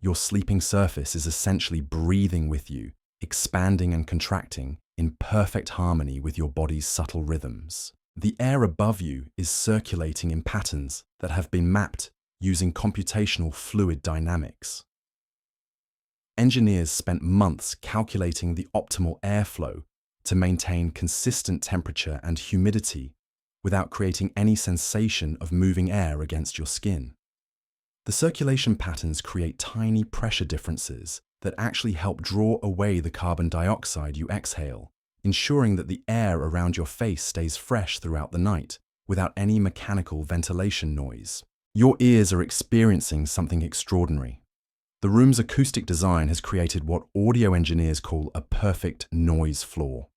Your sleeping surface is essentially breathing with you, expanding and contracting in perfect harmony with your body's subtle rhythms. The air above you is circulating in patterns that have been mapped using computational fluid dynamics. Engineers spent months calculating the optimal airflow to maintain consistent temperature and humidity without creating any sensation of moving air against your skin. The circulation patterns create tiny pressure differences that actually help draw away the carbon dioxide you exhale, ensuring that the air around your face stays fresh throughout the night without any mechanical ventilation noise. Your ears are experiencing something extraordinary. The room's acoustic design has created what audio engineers call a perfect noise floor.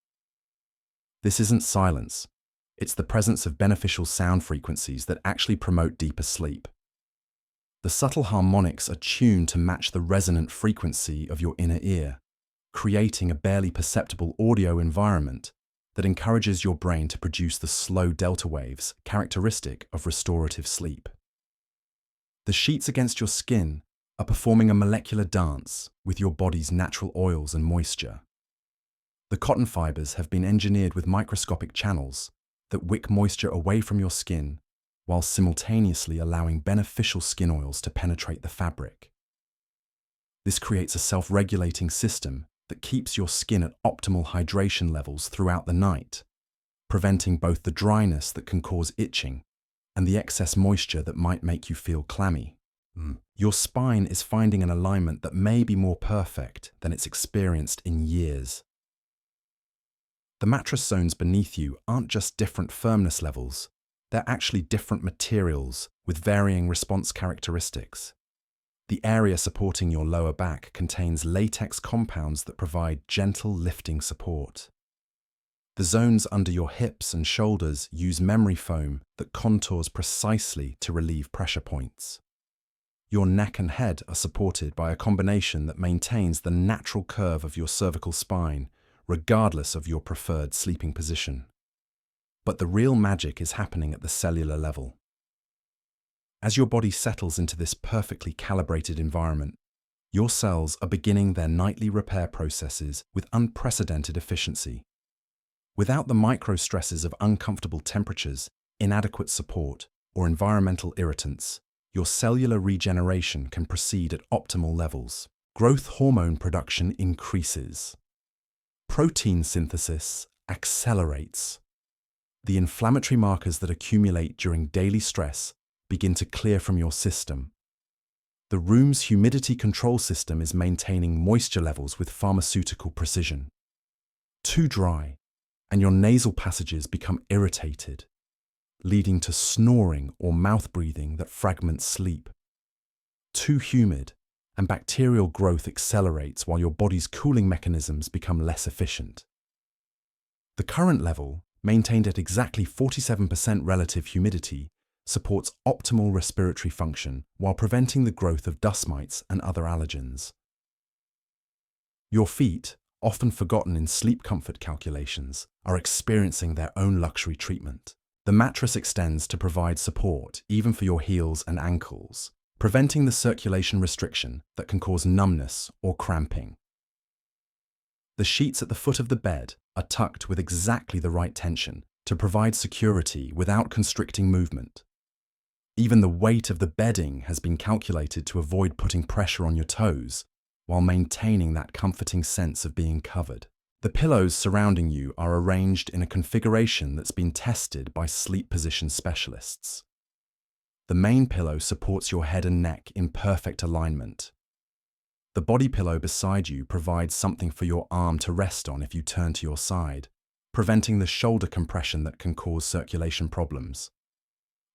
This isn't silence. It's the presence of beneficial sound frequencies that actually promote deeper sleep. The subtle harmonics are tuned to match the resonant frequency of your inner ear, creating a barely perceptible audio environment that encourages your brain to produce the slow delta waves characteristic of restorative sleep. The sheets against your skin are performing a molecular dance with your body's natural oils and moisture. The cotton fibers have been engineered with microscopic channels that wick moisture away from your skin while simultaneously allowing beneficial skin oils to penetrate the fabric. This creates a self-regulating system that keeps your skin at optimal hydration levels throughout the night, preventing both the dryness that can cause itching and the excess moisture that might make you feel clammy. Your spine is finding an alignment that may be more perfect than it's experienced in years. The mattress zones beneath you aren't just different firmness levels, they're actually different materials with varying response characteristics. The area supporting your lower back contains latex compounds that provide gentle lifting support. The zones under your hips and shoulders use memory foam that contours precisely to relieve pressure points. Your neck and head are supported by a combination that maintains the natural curve of your cervical spine, regardless of your preferred sleeping position. But the real magic is happening at the cellular level. As your body settles into this perfectly calibrated environment, your cells are beginning their nightly repair processes with unprecedented efficiency. Without the micro-stresses of uncomfortable temperatures, inadequate support, or environmental irritants, your cellular regeneration can proceed at optimal levels. Growth hormone production increases. Protein synthesis accelerates. The inflammatory markers that accumulate during daily stress begin to clear from your system. The room's humidity control system is maintaining moisture levels with pharmaceutical precision. Too dry, and your nasal passages become irritated, leading to snoring or mouth breathing that fragments sleep. Too humid, and bacterial growth accelerates while your body's cooling mechanisms become less efficient. The current level, maintained at exactly 47% relative humidity, supports optimal respiratory function while preventing the growth of dust mites and other allergens. Your feet, often forgotten in sleep comfort calculations, are experiencing their own luxury treatment. The mattress extends to provide support even for your heels and ankles, preventing the circulation restriction that can cause numbness or cramping. The sheets at the foot of the bed are tucked with exactly the right tension to provide security without constricting movement. Even the weight of the bedding has been calculated to avoid putting pressure on your toes while maintaining that comforting sense of being covered. The pillows surrounding you are arranged in a configuration that's been tested by sleep position specialists. The main pillow supports your head and neck in perfect alignment. The body pillow beside you provides something for your arm to rest on if you turn to your side, preventing the shoulder compression that can cause circulation problems.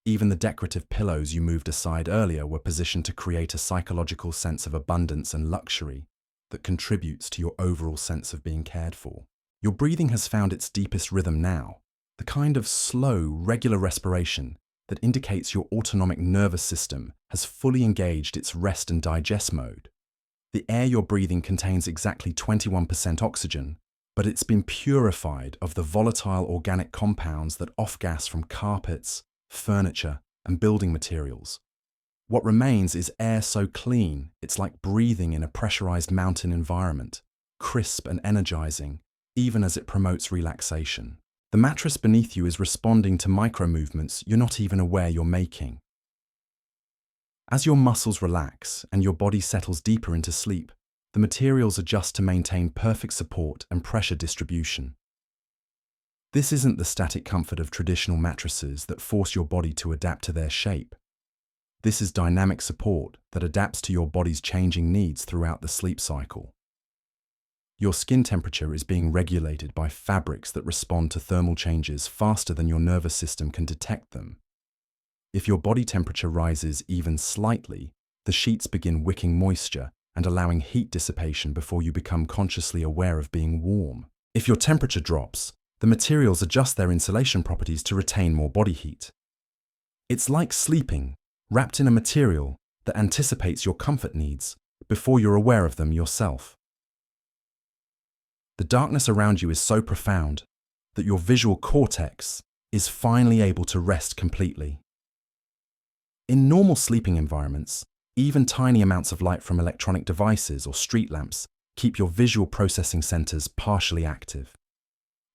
Even the decorative pillows you moved aside earlier were positioned to create a psychological sense of abundance and luxury that contributes to your overall sense of being cared for. Your breathing has found its deepest rhythm now, the kind of slow, regular respiration that indicates your autonomic nervous system has fully engaged its rest and digest mode. The air you're breathing contains exactly 21% oxygen, but it's been purified of the volatile organic compounds that off-gas from carpets, furniture, and building materials. What remains is air so clean, it's like breathing in a pressurized mountain environment, crisp and energizing, even as it promotes relaxation. The mattress beneath you is responding to micro-movements you're not even aware you're making. As your muscles relax and your body settles deeper into sleep, the materials adjust to maintain perfect support and pressure distribution. This isn't the static comfort of traditional mattresses that force your body to adapt to their shape. This is dynamic support that adapts to your body's changing needs throughout the sleep cycle. Your skin temperature is being regulated by fabrics that respond to thermal changes faster than your nervous system can detect them. If your body temperature rises even slightly, the sheets begin wicking moisture and allowing heat dissipation before you become consciously aware of being warm. If your temperature drops, the materials adjust their insulation properties to retain more body heat. It's like sleeping, wrapped in a material that anticipates your comfort needs before you're aware of them yourself. The darkness around you is so profound that your visual cortex is finally able to rest completely. In normal sleeping environments, even tiny amounts of light from electronic devices or street lamps keep your visual processing centers partially active.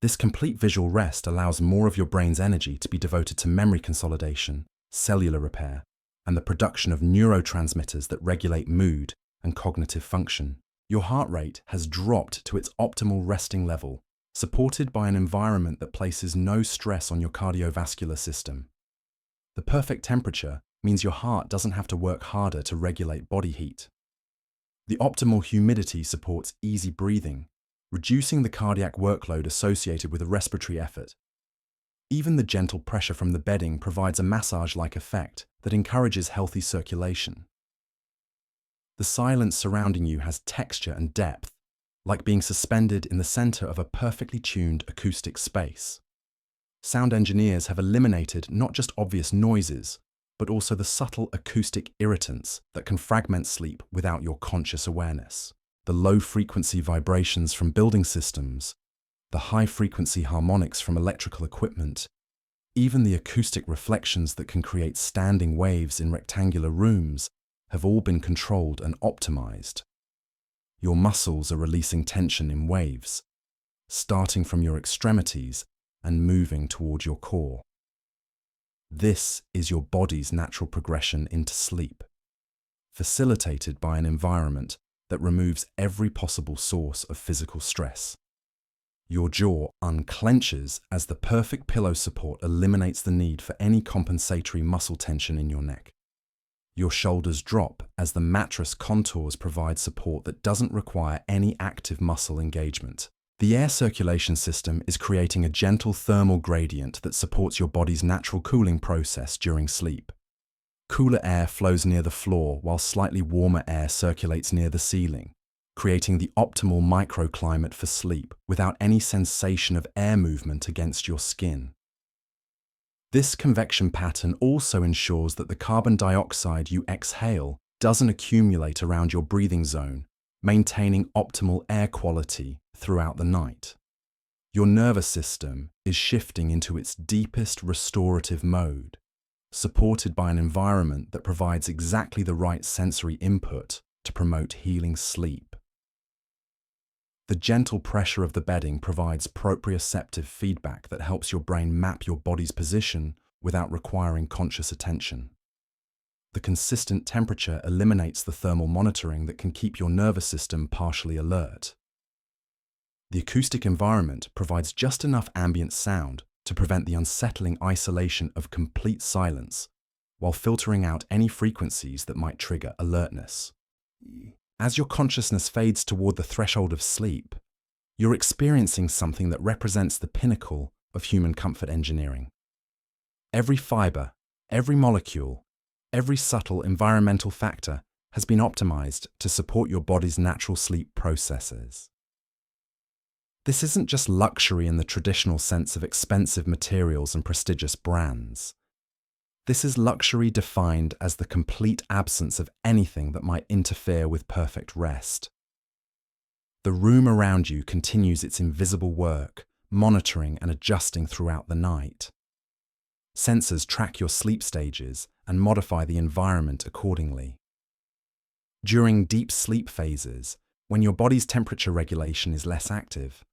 This complete visual rest allows more of your brain's energy to be devoted to memory consolidation, cellular repair, and the production of neurotransmitters that regulate mood and cognitive function. Your heart rate has dropped to its optimal resting level, supported by an environment that places no stress on your cardiovascular system. The perfect temperature means your heart doesn't have to work harder to regulate body heat. The optimal humidity supports easy breathing, reducing the cardiac workload associated with a respiratory effort. Even the gentle pressure from the bedding provides a massage-like effect that encourages healthy circulation. The silence surrounding you has texture and depth, like being suspended in the center of a perfectly tuned acoustic space. Sound engineers have eliminated not just obvious noises, but also the subtle acoustic irritants that can fragment sleep without your conscious awareness. The low-frequency vibrations from building systems, the high-frequency harmonics from electrical equipment, even the acoustic reflections that can create standing waves in rectangular rooms have all been controlled and optimized. Your muscles are releasing tension in waves, starting from your extremities and moving toward your core. This is your body's natural progression into sleep, facilitated by an environment that removes every possible source of physical stress. Your jaw unclenches as the perfect pillow support eliminates the need for any compensatory muscle tension in your neck. Your shoulders drop as the mattress contours provide support that doesn't require any active muscle engagement. The air circulation system is creating a gentle thermal gradient that supports your body's natural cooling process during sleep. Cooler air flows near the floor while slightly warmer air circulates near the ceiling, creating the optimal microclimate for sleep without any sensation of air movement against your skin. This convection pattern also ensures that the carbon dioxide you exhale doesn't accumulate around your breathing zone, maintaining optimal air quality throughout the night. Your nervous system is shifting into its deepest restorative mode, supported by an environment that provides exactly the right sensory input to promote healing sleep. The gentle pressure of the bedding provides proprioceptive feedback that helps your brain map your body's position without requiring conscious attention. The consistent temperature eliminates the thermal monitoring that can keep your nervous system partially alert. The acoustic environment provides just enough ambient sound to prevent the unsettling isolation of complete silence, while filtering out any frequencies that might trigger alertness. As your consciousness fades toward the threshold of sleep, you're experiencing something that represents the pinnacle of human comfort engineering. Every fiber, every molecule, every subtle environmental factor has been optimized to support your body's natural sleep processes. This isn't just luxury in the traditional sense of expensive materials and prestigious brands. This is luxury defined as the complete absence of anything that might interfere with perfect rest. The room around you continues its invisible work, monitoring and adjusting throughout the night. Sensors track your sleep stages and modify the environment accordingly. During deep sleep phases, when your body's temperature regulation is less active,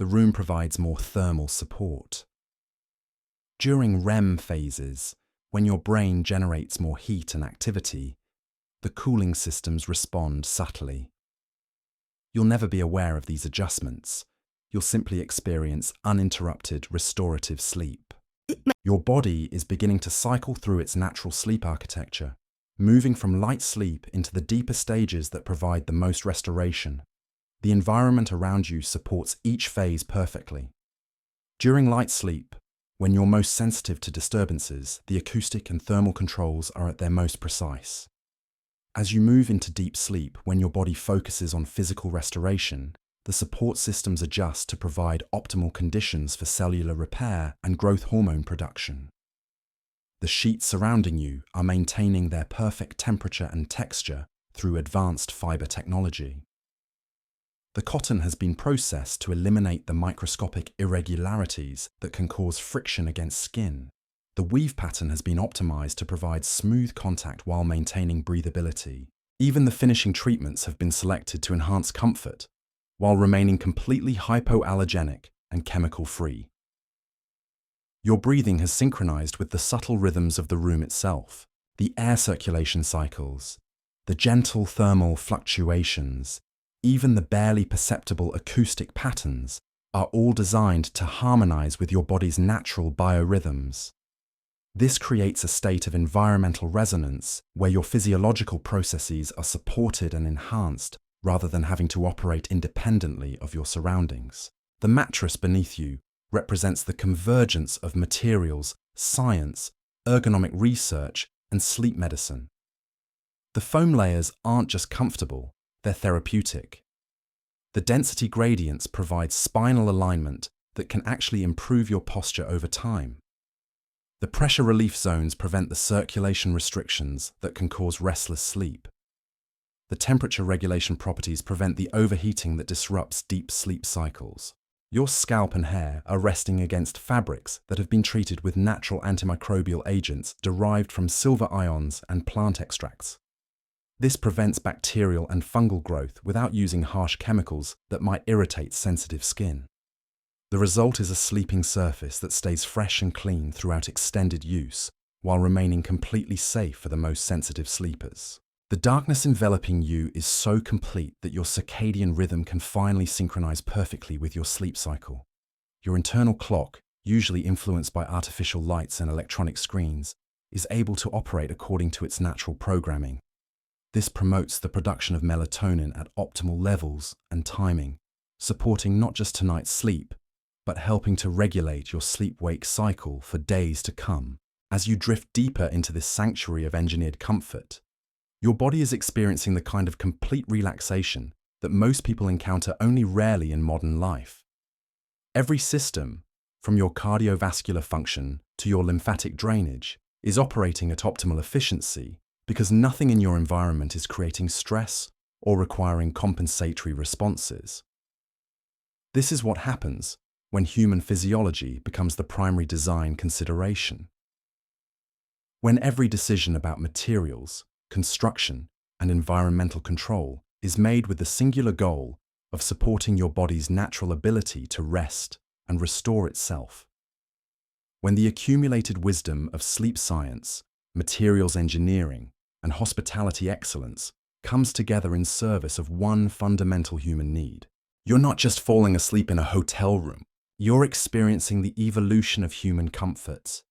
the room provides more thermal support. During REM phases, when your brain generates more heat and activity, the cooling systems respond subtly. You'll never be aware of these adjustments. You'll simply experience uninterrupted restorative sleep. Your body is beginning to cycle through its natural sleep architecture, moving from light sleep into the deeper stages that provide the most restoration. The environment around you supports each phase perfectly. During light sleep, when you're most sensitive to disturbances, the acoustic and thermal controls are at their most precise. As you move into deep sleep, when your body focuses on physical restoration, the support systems adjust to provide optimal conditions for cellular repair and growth hormone production. The sheets surrounding you are maintaining their perfect temperature and texture through advanced fiber technology. The cotton has been processed to eliminate the microscopic irregularities that can cause friction against skin. The weave pattern has been optimized to provide smooth contact while maintaining breathability. Even the finishing treatments have been selected to enhance comfort, while remaining completely hypoallergenic and chemical-free. Your breathing has synchronized with the subtle rhythms of the room itself, the air circulation cycles, the gentle thermal fluctuations, even the barely perceptible acoustic patterns are all designed to harmonize with your body's natural biorhythms. This creates a state of environmental resonance where your physiological processes are supported and enhanced rather than having to operate independently of your surroundings. The mattress beneath you represents the convergence of materials, science, ergonomic research, and sleep medicine. The foam layers aren't just comfortable, they're therapeutic. The density gradients provide spinal alignment that can actually improve your posture over time. The pressure relief zones prevent the circulation restrictions that can cause restless sleep. The temperature regulation properties prevent the overheating that disrupts deep sleep cycles. Your scalp and hair are resting against fabrics that have been treated with natural antimicrobial agents derived from silver ions and plant extracts. This prevents bacterial and fungal growth without using harsh chemicals that might irritate sensitive skin. The result is a sleeping surface that stays fresh and clean throughout extended use, while remaining completely safe for the most sensitive sleepers. The darkness enveloping you is so complete that your circadian rhythm can finally synchronize perfectly with your sleep cycle. Your internal clock, usually influenced by artificial lights and electronic screens, is able to operate according to its natural programming. This promotes the production of melatonin at optimal levels and timing, supporting not just tonight's sleep, but helping to regulate your sleep-wake cycle for days to come. As you drift deeper into this sanctuary of engineered comfort, your body is experiencing the kind of complete relaxation that most people encounter only rarely in modern life. Every system, from your cardiovascular function to your lymphatic drainage, is operating at optimal efficiency because nothing in your environment is creating stress or requiring compensatory responses. This is what happens when human physiology becomes the primary design consideration. When every decision about materials, construction, and environmental control is made with the singular goal of supporting your body's natural ability to rest and restore itself. When the accumulated wisdom of sleep science, materials engineering, and hospitality excellence comes together in service of one fundamental human need, you're not just falling asleep in a hotel room, you're experiencing the evolution of human comforts,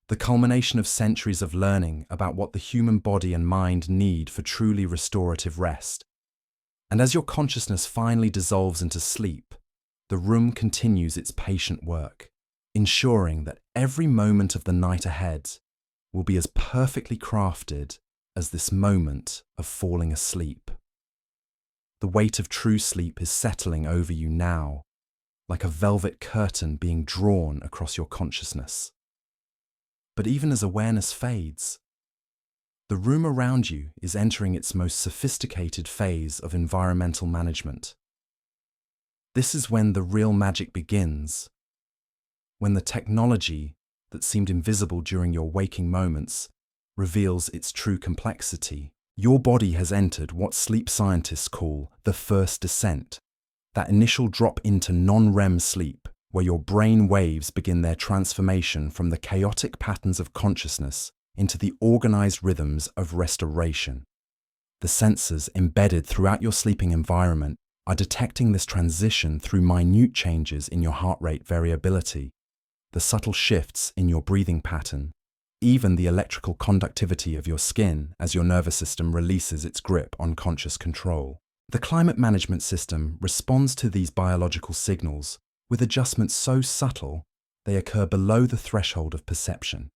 the culmination of centuries of learning about what the human body and mind need for truly restorative rest. And as your consciousness finally dissolves into sleep, the room continues its patient work, ensuring that every moment of the night ahead will be as perfectly crafted as this moment of falling asleep. The weight of true sleep is settling over you now, like a velvet curtain being drawn across your consciousness. But even as awareness fades, the room around you is entering its most sophisticated phase of environmental management. This is when the real magic begins, when the technology that seemed invisible during your waking moments reveals its true complexity. Your body has entered what sleep scientists call the first descent, that initial drop into non-REM sleep, where your brain waves begin their transformation from the chaotic patterns of consciousness into the organized rhythms of restoration. The sensors embedded throughout your sleeping environment are detecting this transition through minute changes in your heart rate variability, the subtle shifts in your breathing pattern, even the electrical conductivity of your skin as your nervous system releases its grip on conscious control. The climate management system responds to these biological signals with adjustments so subtle they occur below the threshold of perception.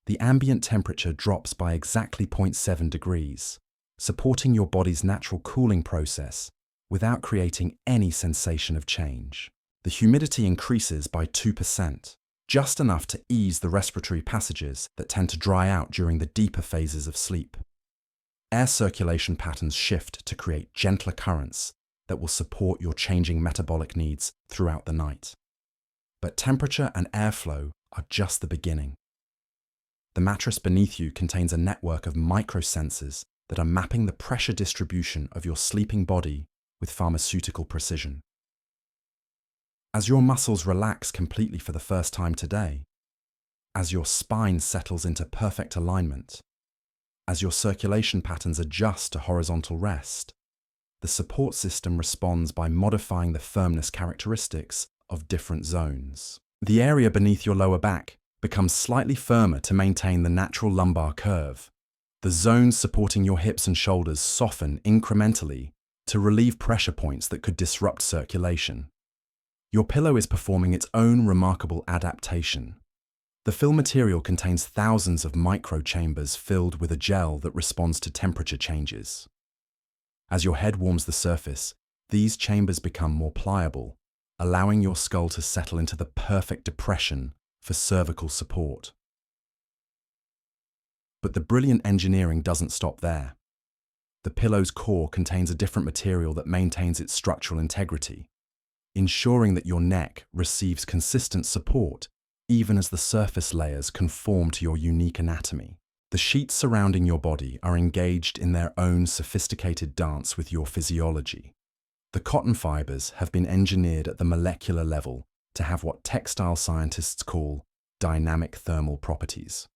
The ambient temperature drops by exactly 0.7 degrees, supporting your body's natural cooling process without creating any sensation of change. The humidity increases by 2%, just enough to ease the respiratory passages that tend to dry out during the deeper phases of sleep. Air circulation patterns shift to create gentler currents that will support your changing metabolic needs throughout the night. But temperature and airflow are just the beginning. The mattress beneath you contains a network of microsensors that are mapping the pressure distribution of your sleeping body with pharmaceutical precision. As your muscles relax completely for the first time today, as your spine settles into perfect alignment, as your circulation patterns adjust to horizontal rest, the support system responds by modifying the firmness characteristics of different zones. The area beneath your lower back becomes slightly firmer to maintain the natural lumbar curve. The zones supporting your hips and shoulders soften incrementally to relieve pressure points that could disrupt circulation. Your pillow is performing its own remarkable adaptation. The fill material contains thousands of microchambers filled with a gel that responds to temperature changes. As your head warms the surface, these chambers become more pliable, allowing your skull to settle into the perfect depression for cervical support. But the brilliant engineering doesn't stop there. The pillow's core contains a different material that maintains its structural integrity, ensuring that your neck receives consistent support even as the surface layers conform to your unique anatomy. The sheets surrounding your body are engaged in their own sophisticated dance with your physiology. The cotton fibers have been engineered at the molecular level to have what textile scientists call dynamic thermal properties.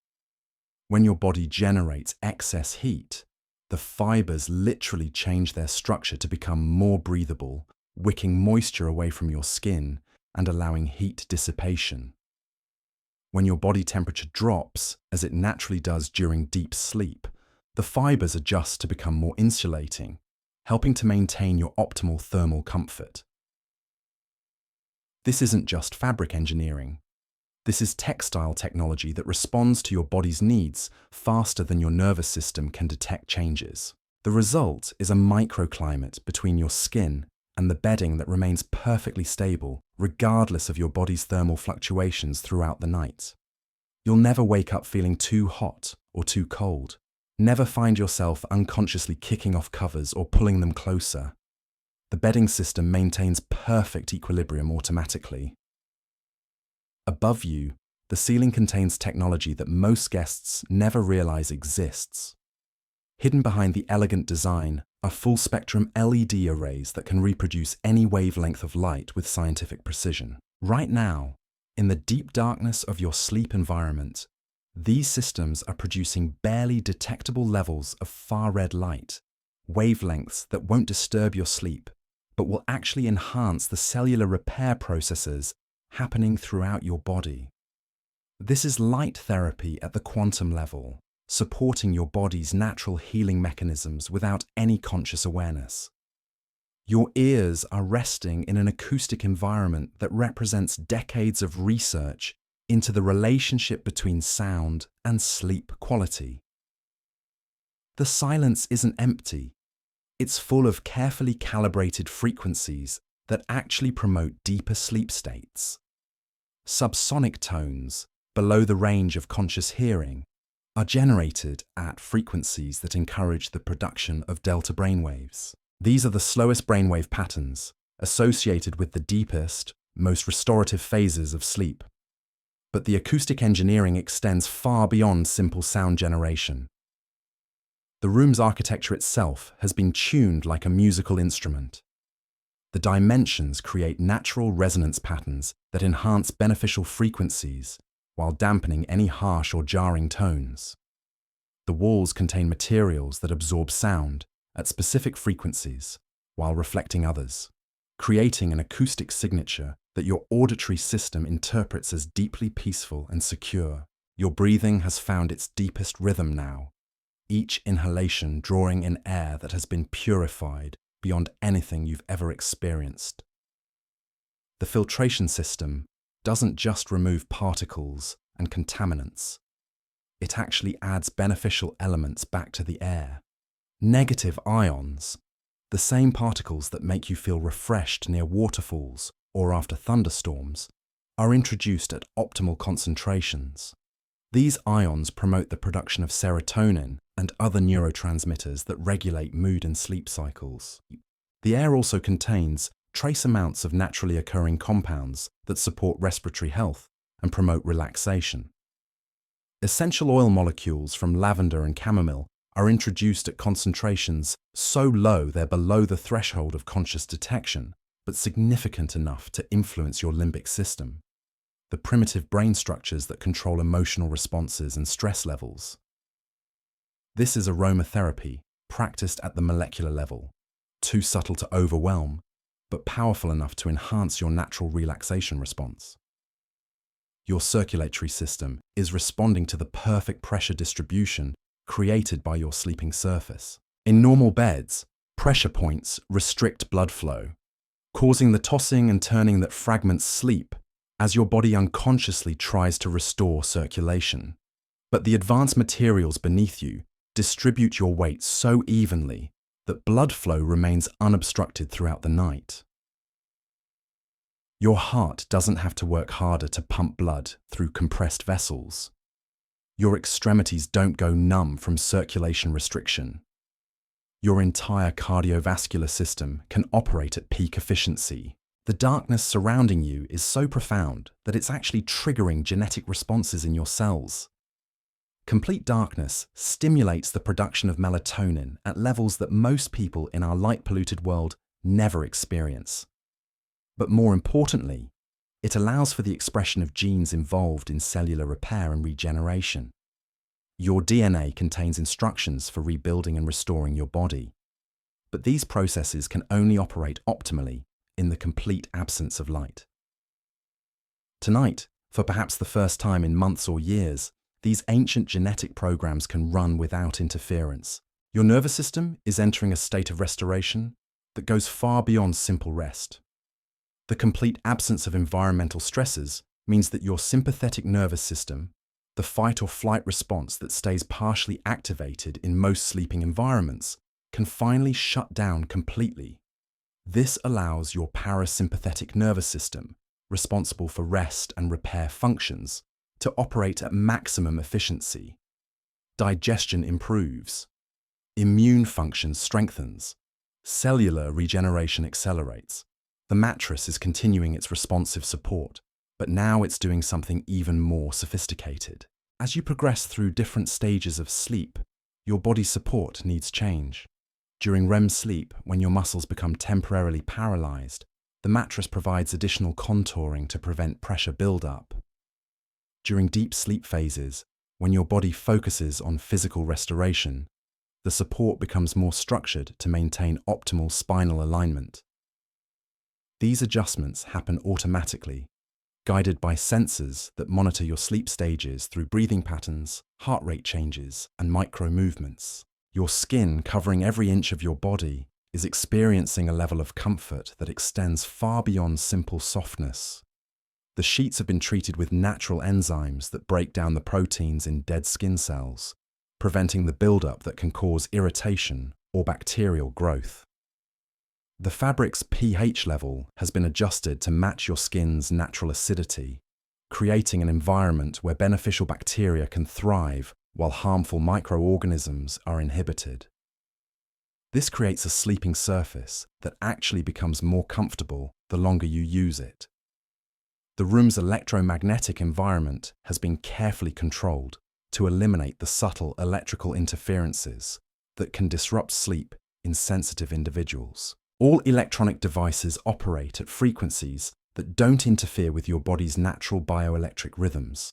When your body generates excess heat, the fibers literally change their structure to become more breathable, wicking moisture away from your skin and allowing heat dissipation. When your body temperature drops, as it naturally does during deep sleep, the fibers adjust to become more insulating, helping to maintain your optimal thermal comfort. This isn't just fabric engineering. This is textile technology that responds to your body's needs faster than your nervous system can detect changes. The result is a microclimate between your skin and the bedding that remains perfectly stable regardless of your body's thermal fluctuations throughout the night. You'll never wake up feeling too hot or too cold. Never find yourself unconsciously kicking off covers or pulling them closer. The bedding system maintains perfect equilibrium automatically. Above you, the ceiling contains technology that most guests never realize exists. Hidden behind the elegant design are full-spectrum LED arrays that can reproduce any wavelength of light with scientific precision. Right now, in the deep darkness of your sleep environment, these systems are producing barely detectable levels of far-red light, wavelengths that won't disturb your sleep, but will actually enhance the cellular repair processes happening throughout your body. This is light therapy at the quantum level, supporting your body's natural healing mechanisms without any conscious awareness. Your ears are resting in an acoustic environment that represents decades of research into the relationship between sound and sleep quality. The silence isn't empty. It's full of carefully calibrated frequencies that actually promote deeper sleep states. Subsonic tones, below the range of conscious hearing, are generated at frequencies that encourage the production of delta brainwaves. These are the slowest brainwave patterns, associated with the deepest, most restorative phases of sleep. But the acoustic engineering extends far beyond simple sound generation. The room's architecture itself has been tuned like a musical instrument. The dimensions create natural resonance patterns that enhance beneficial frequencies while dampening any harsh or jarring tones. The walls contain materials that absorb sound at specific frequencies while reflecting others, creating an acoustic signature that your auditory system interprets as deeply peaceful and secure. Your breathing has found its deepest rhythm now, each inhalation drawing in air that has been purified beyond anything you've ever experienced. The filtration system doesn't just remove particles and contaminants. It actually adds beneficial elements back to the air. Negative ions, the same particles that make you feel refreshed near waterfalls or after thunderstorms, are introduced at optimal concentrations. These ions promote the production of serotonin and other neurotransmitters that regulate mood and sleep cycles. The air also contains trace amounts of naturally occurring compounds that support respiratory health and promote relaxation. Essential oil molecules from lavender and chamomile are introduced at concentrations so low they're below the threshold of conscious detection, but significant enough to influence your limbic system, the primitive brain structures that control emotional responses and stress levels. This is aromatherapy, practiced at the molecular level, too subtle to overwhelm, but powerful enough to enhance your natural relaxation response. Your circulatory system is responding to the perfect pressure distribution created by your sleeping surface. In normal beds, pressure points restrict blood flow, causing the tossing and turning that fragments sleep as your body unconsciously tries to restore circulation. But the advanced materials beneath you distribute your weight so evenly that blood flow remains unobstructed throughout the night. Your heart doesn't have to work harder to pump blood through compressed vessels. Your extremities don't go numb from circulation restriction. Your entire cardiovascular system can operate at peak efficiency. The darkness surrounding you is so profound that it's actually triggering genetic responses in your cells. Complete darkness stimulates the production of melatonin at levels that most people in our light-polluted world never experience. But more importantly, it allows for the expression of genes involved in cellular repair and regeneration. Your DNA contains instructions for rebuilding and restoring your body. But these processes can only operate optimally in the complete absence of light. Tonight, for perhaps the first time in months or years, these ancient genetic programs can run without interference. Your nervous system is entering a state of restoration that goes far beyond simple rest. The complete absence of environmental stresses means that your sympathetic nervous system, the fight or flight response that stays partially activated in most sleeping environments, can finally shut down completely. This allows your parasympathetic nervous system, responsible for rest and repair functions, to operate at maximum efficiency. Digestion improves. Immune function strengthens. Cellular regeneration accelerates. The mattress is continuing its responsive support, but now it's doing something even more sophisticated. As you progress through different stages of sleep, your body's support needs change. During REM sleep, when your muscles become temporarily paralyzed, the mattress provides additional contouring to prevent pressure buildup. During deep sleep phases, when your body focuses on physical restoration, the support becomes more structured to maintain optimal spinal alignment. These adjustments happen automatically, guided by sensors that monitor your sleep stages through breathing patterns, heart rate changes, and micro movements. Your skin, covering every inch of your body, is experiencing a level of comfort that extends far beyond simple softness. The sheets have been treated with natural enzymes that break down the proteins in dead skin cells, preventing the buildup that can cause irritation or bacterial growth. The fabric's pH level has been adjusted to match your skin's natural acidity, creating an environment where beneficial bacteria can thrive while harmful microorganisms are inhibited. This creates a sleeping surface that actually becomes more comfortable the longer you use it. The room's electromagnetic environment has been carefully controlled to eliminate the subtle electrical interferences that can disrupt sleep in sensitive individuals. All electronic devices operate at frequencies that don't interfere with your body's natural bioelectric rhythms.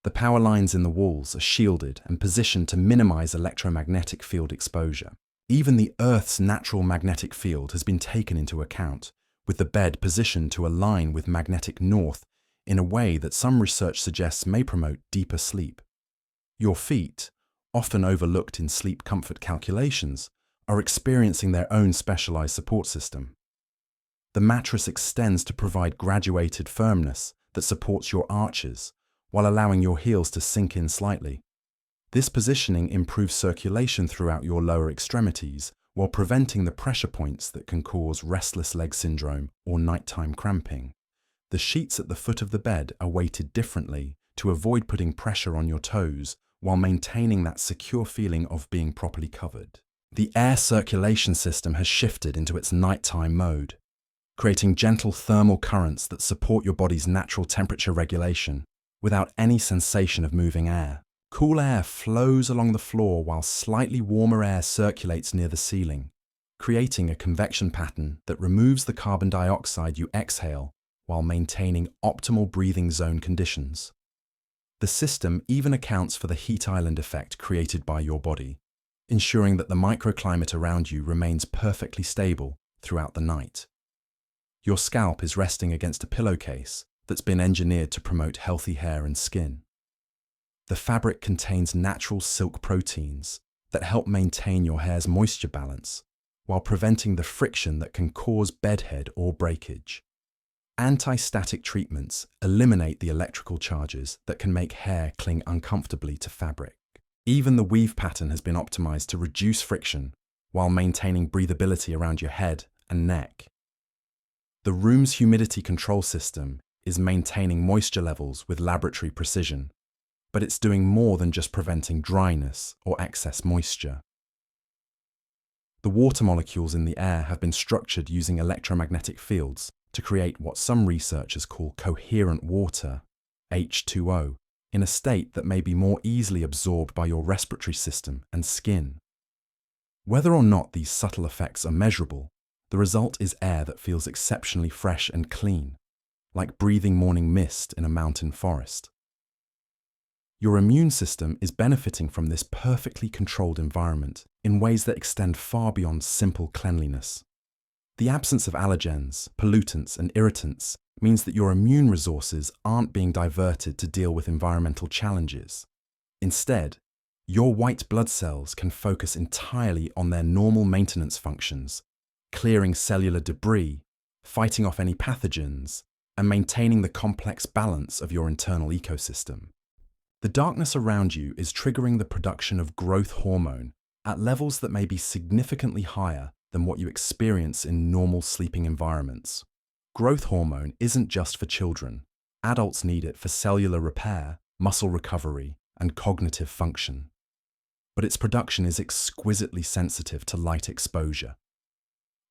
The power lines in the walls are shielded and positioned to minimize electromagnetic field exposure. Even the Earth's natural magnetic field has been taken into account, with the bed positioned to align with magnetic north in a way that some research suggests may promote deeper sleep. Your feet, often overlooked in sleep comfort calculations, are experiencing their own specialized support system. The mattress extends to provide graduated firmness that supports your arches while allowing your heels to sink in slightly. This positioning improves circulation throughout your lower extremities while preventing the pressure points that can cause restless leg syndrome or nighttime cramping. The sheets at the foot of the bed are weighted differently to avoid putting pressure on your toes while maintaining that secure feeling of being properly covered. The air circulation system has shifted into its nighttime mode, creating gentle thermal currents that support your body's natural temperature regulation without any sensation of moving air. Cool air flows along the floor while slightly warmer air circulates near the ceiling, creating a convection pattern that removes the carbon dioxide you exhale while maintaining optimal breathing zone conditions. The system even accounts for the heat island effect created by your body, ensuring that the microclimate around you remains perfectly stable throughout the night. Your scalp is resting against a pillowcase that's been engineered to promote healthy hair and skin. The fabric contains natural silk proteins that help maintain your hair's moisture balance while preventing the friction that can cause bedhead or breakage. Anti-static treatments eliminate the electrical charges that can make hair cling uncomfortably to fabric. Even the weave pattern has been optimized to reduce friction while maintaining breathability around your head and neck. The room's humidity control system is maintaining moisture levels with laboratory precision, but it's doing more than just preventing dryness or excess moisture. The water molecules in the air have been structured using electromagnetic fields to create what some researchers call coherent water, H2O, in a state that may be more easily absorbed by your respiratory system and skin. Whether or not these subtle effects are measurable, the result is air that feels exceptionally fresh and clean, like breathing morning mist in a mountain forest. Your immune system is benefiting from this perfectly controlled environment in ways that extend far beyond simple cleanliness. The absence of allergens, pollutants, and irritants means that your immune resources aren't being diverted to deal with environmental challenges. Instead, your white blood cells can focus entirely on their normal maintenance functions, clearing cellular debris, fighting off any pathogens, and maintaining the complex balance of your internal ecosystem. The darkness around you is triggering the production of growth hormone at levels that may be significantly higher than what you experience in normal sleeping environments. Growth hormone isn't just for children. Adults need it for cellular repair, muscle recovery, and cognitive function. But its production is exquisitely sensitive to light exposure.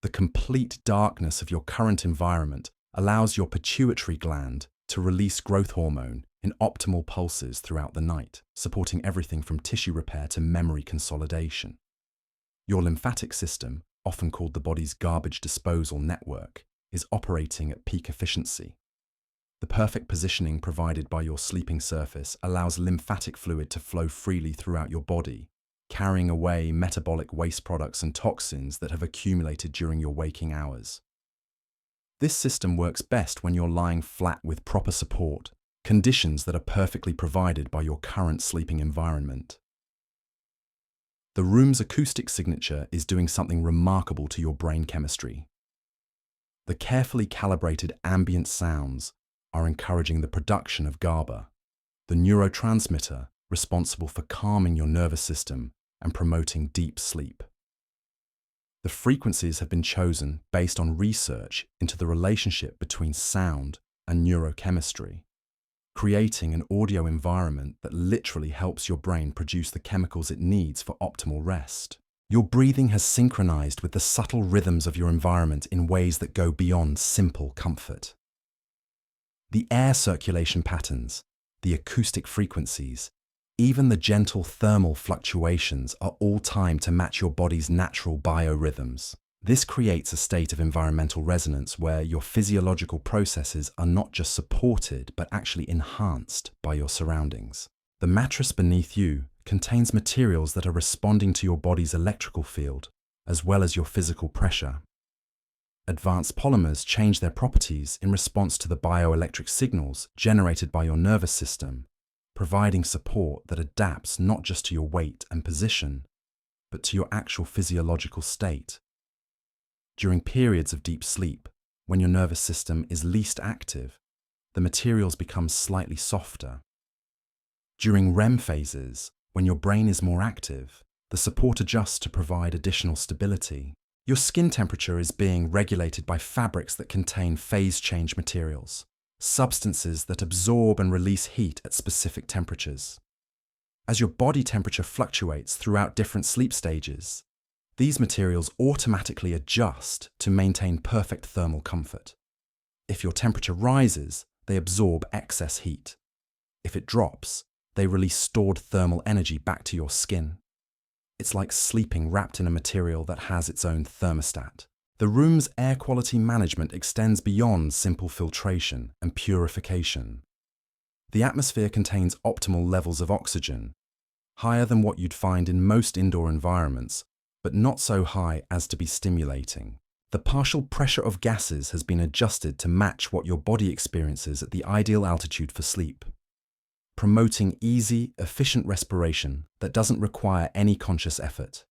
The complete darkness of your current environment allows your pituitary gland to release growth hormone in optimal pulses throughout the night, supporting everything from tissue repair to memory consolidation. Your lymphatic system, often called the body's garbage disposal network, is operating at peak efficiency. The perfect positioning provided by your sleeping surface allows lymphatic fluid to flow freely throughout your body, carrying away metabolic waste products and toxins that have accumulated during your waking hours. This system works best when you're lying flat with proper support, conditions that are perfectly provided by your current sleeping environment. The room's acoustic signature is doing something remarkable to your brain chemistry. The carefully calibrated ambient sounds are encouraging the production of GABA, the neurotransmitter responsible for calming your nervous system and promoting deep sleep. The frequencies have been chosen based on research into the relationship between sound and neurochemistry, creating an audio environment that literally helps your brain produce the chemicals it needs for optimal rest. Your breathing has synchronized with the subtle rhythms of your environment in ways that go beyond simple comfort. The air circulation patterns, the acoustic frequencies, even the gentle thermal fluctuations are all timed to match your body's natural biorhythms. This creates a state of environmental resonance where your physiological processes are not just supported but actually enhanced by your surroundings. The mattress beneath you contains materials that are responding to your body's electrical field as well as your physical pressure. Advanced polymers change their properties in response to the bioelectric signals generated by your nervous system, providing support that adapts not just to your weight and position, but to your actual physiological state. During periods of deep sleep, when your nervous system is least active, the materials become slightly softer. During REM phases, when your brain is more active, the support adjusts to provide additional stability. Your skin temperature is being regulated by fabrics that contain phase change materials, substances that absorb and release heat at specific temperatures. As your body temperature fluctuates throughout different sleep stages, these materials automatically adjust to maintain perfect thermal comfort. If your temperature rises, they absorb excess heat. If it drops, they release stored thermal energy back to your skin. It's like sleeping wrapped in a material that has its own thermostat. The room's air quality management extends beyond simple filtration and purification. The atmosphere contains optimal levels of oxygen, higher than what you'd find in most indoor environments, but not so high as to be stimulating. The partial pressure of gases has been adjusted to match what your body experiences at the ideal altitude for sleep, promoting easy, efficient respiration that doesn't require any conscious effort.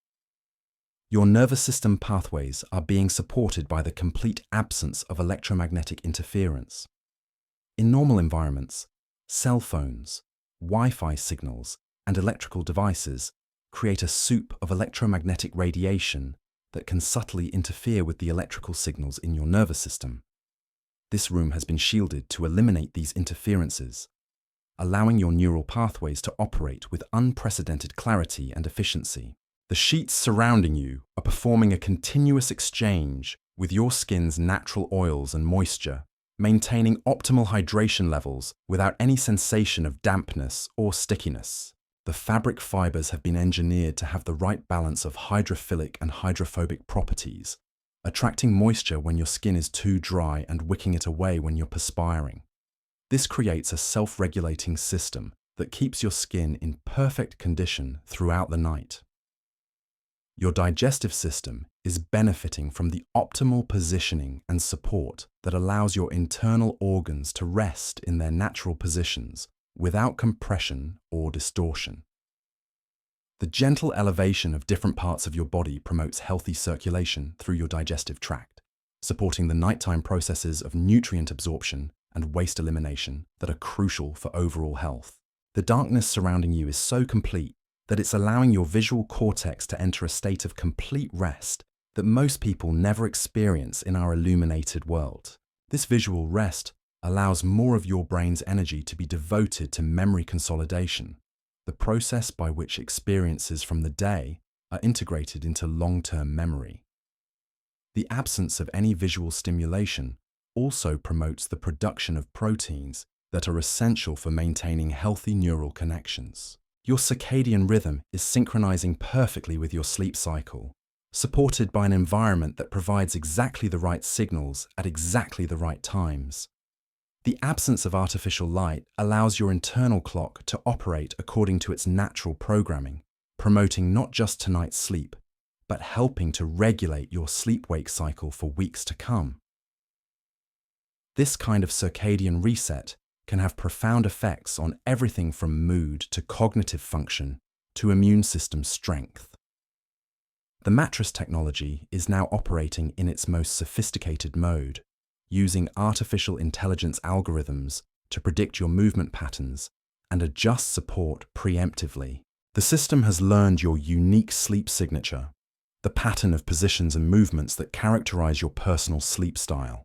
Your nervous system pathways are being supported by the complete absence of electromagnetic interference. In normal environments, cell phones, Wi-Fi signals, and electrical devices create a soup of electromagnetic radiation that can subtly interfere with the electrical signals in your nervous system. This room has been shielded to eliminate these interferences, allowing your neural pathways to operate with unprecedented clarity and efficiency. The sheets surrounding you are performing a continuous exchange with your skin's natural oils and moisture, maintaining optimal hydration levels without any sensation of dampness or stickiness. The fabric fibers have been engineered to have the right balance of hydrophilic and hydrophobic properties, attracting moisture when your skin is too dry and wicking it away when you're perspiring. This creates a self-regulating system that keeps your skin in perfect condition throughout the night. Your digestive system is benefiting from the optimal positioning and support that allows your internal organs to rest in their natural positions without compression or distortion. The gentle elevation of different parts of your body promotes healthy circulation through your digestive tract, supporting the nighttime processes of nutrient absorption and waste elimination that are crucial for overall health. The darkness surrounding you is so complete that it's allowing your visual cortex to enter a state of complete rest that most people never experience in our illuminated world. This visual rest allows more of your brain's energy to be devoted to memory consolidation, the process by which experiences from the day are integrated into long-term memory. The absence of any visual stimulation also promotes the production of proteins that are essential for maintaining healthy neural connections. Your circadian rhythm is synchronizing perfectly with your sleep cycle, supported by an environment that provides exactly the right signals at exactly the right times. The absence of artificial light allows your internal clock to operate according to its natural programming, promoting not just tonight's sleep, but helping to regulate your sleep-wake cycle for weeks to come. This kind of circadian reset can have profound effects on everything from mood to cognitive function to immune system strength. The mattress technology is now operating in its most sophisticated mode, using artificial intelligence algorithms to predict your movement patterns and adjust support preemptively. The system has learned your unique sleep signature, the pattern of positions and movements that characterize your personal sleep style.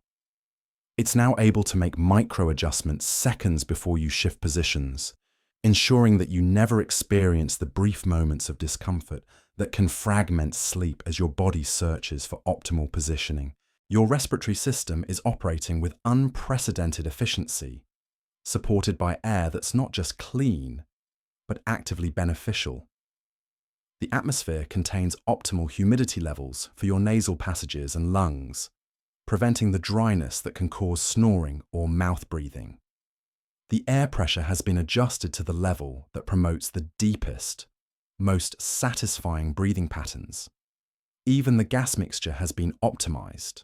It's now able to make micro-adjustments seconds before you shift positions, ensuring that you never experience the brief moments of discomfort that can fragment sleep as your body searches for optimal positioning. Your respiratory system is operating with unprecedented efficiency, supported by air that's not just clean, but actively beneficial. The atmosphere contains optimal humidity levels for your nasal passages and lungs, preventing the dryness that can cause snoring or mouth breathing. The air pressure has been adjusted to the level that promotes the deepest, most satisfying breathing patterns. Even the gas mixture has been optimized,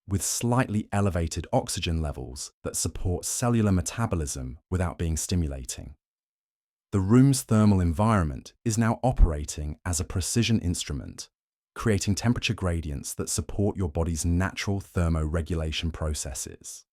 with slightly elevated oxygen levels that support cellular metabolism without being stimulating. The room's thermal environment is now operating as a precision instrument, creating temperature gradients that support your body's natural thermoregulation processes.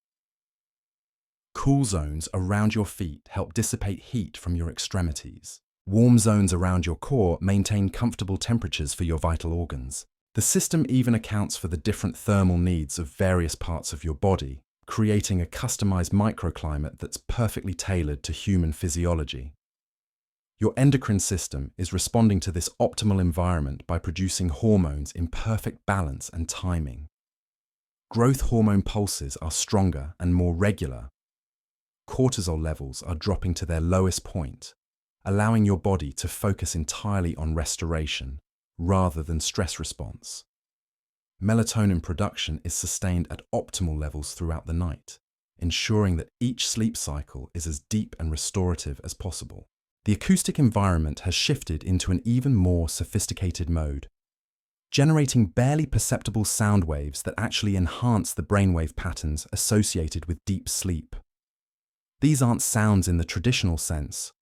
Cool zones around your feet help dissipate heat from your extremities. Warm zones around your core maintain comfortable temperatures for your vital organs. The system even accounts for the different thermal needs of various parts of your body, creating a customized microclimate that's perfectly tailored to human physiology. Your endocrine system is responding to this optimal environment by producing hormones in perfect balance and timing. Growth hormone pulses are stronger and more regular. Cortisol levels are dropping to their lowest point, allowing your body to focus entirely on restoration rather than stress response. Melatonin production is sustained at optimal levels throughout the night, ensuring that each sleep cycle is as deep and restorative as possible. The acoustic environment has shifted into an even more sophisticated mode, generating barely perceptible sound waves that actually enhance the brainwave patterns associated with deep sleep. These aren't sounds in the traditional sense,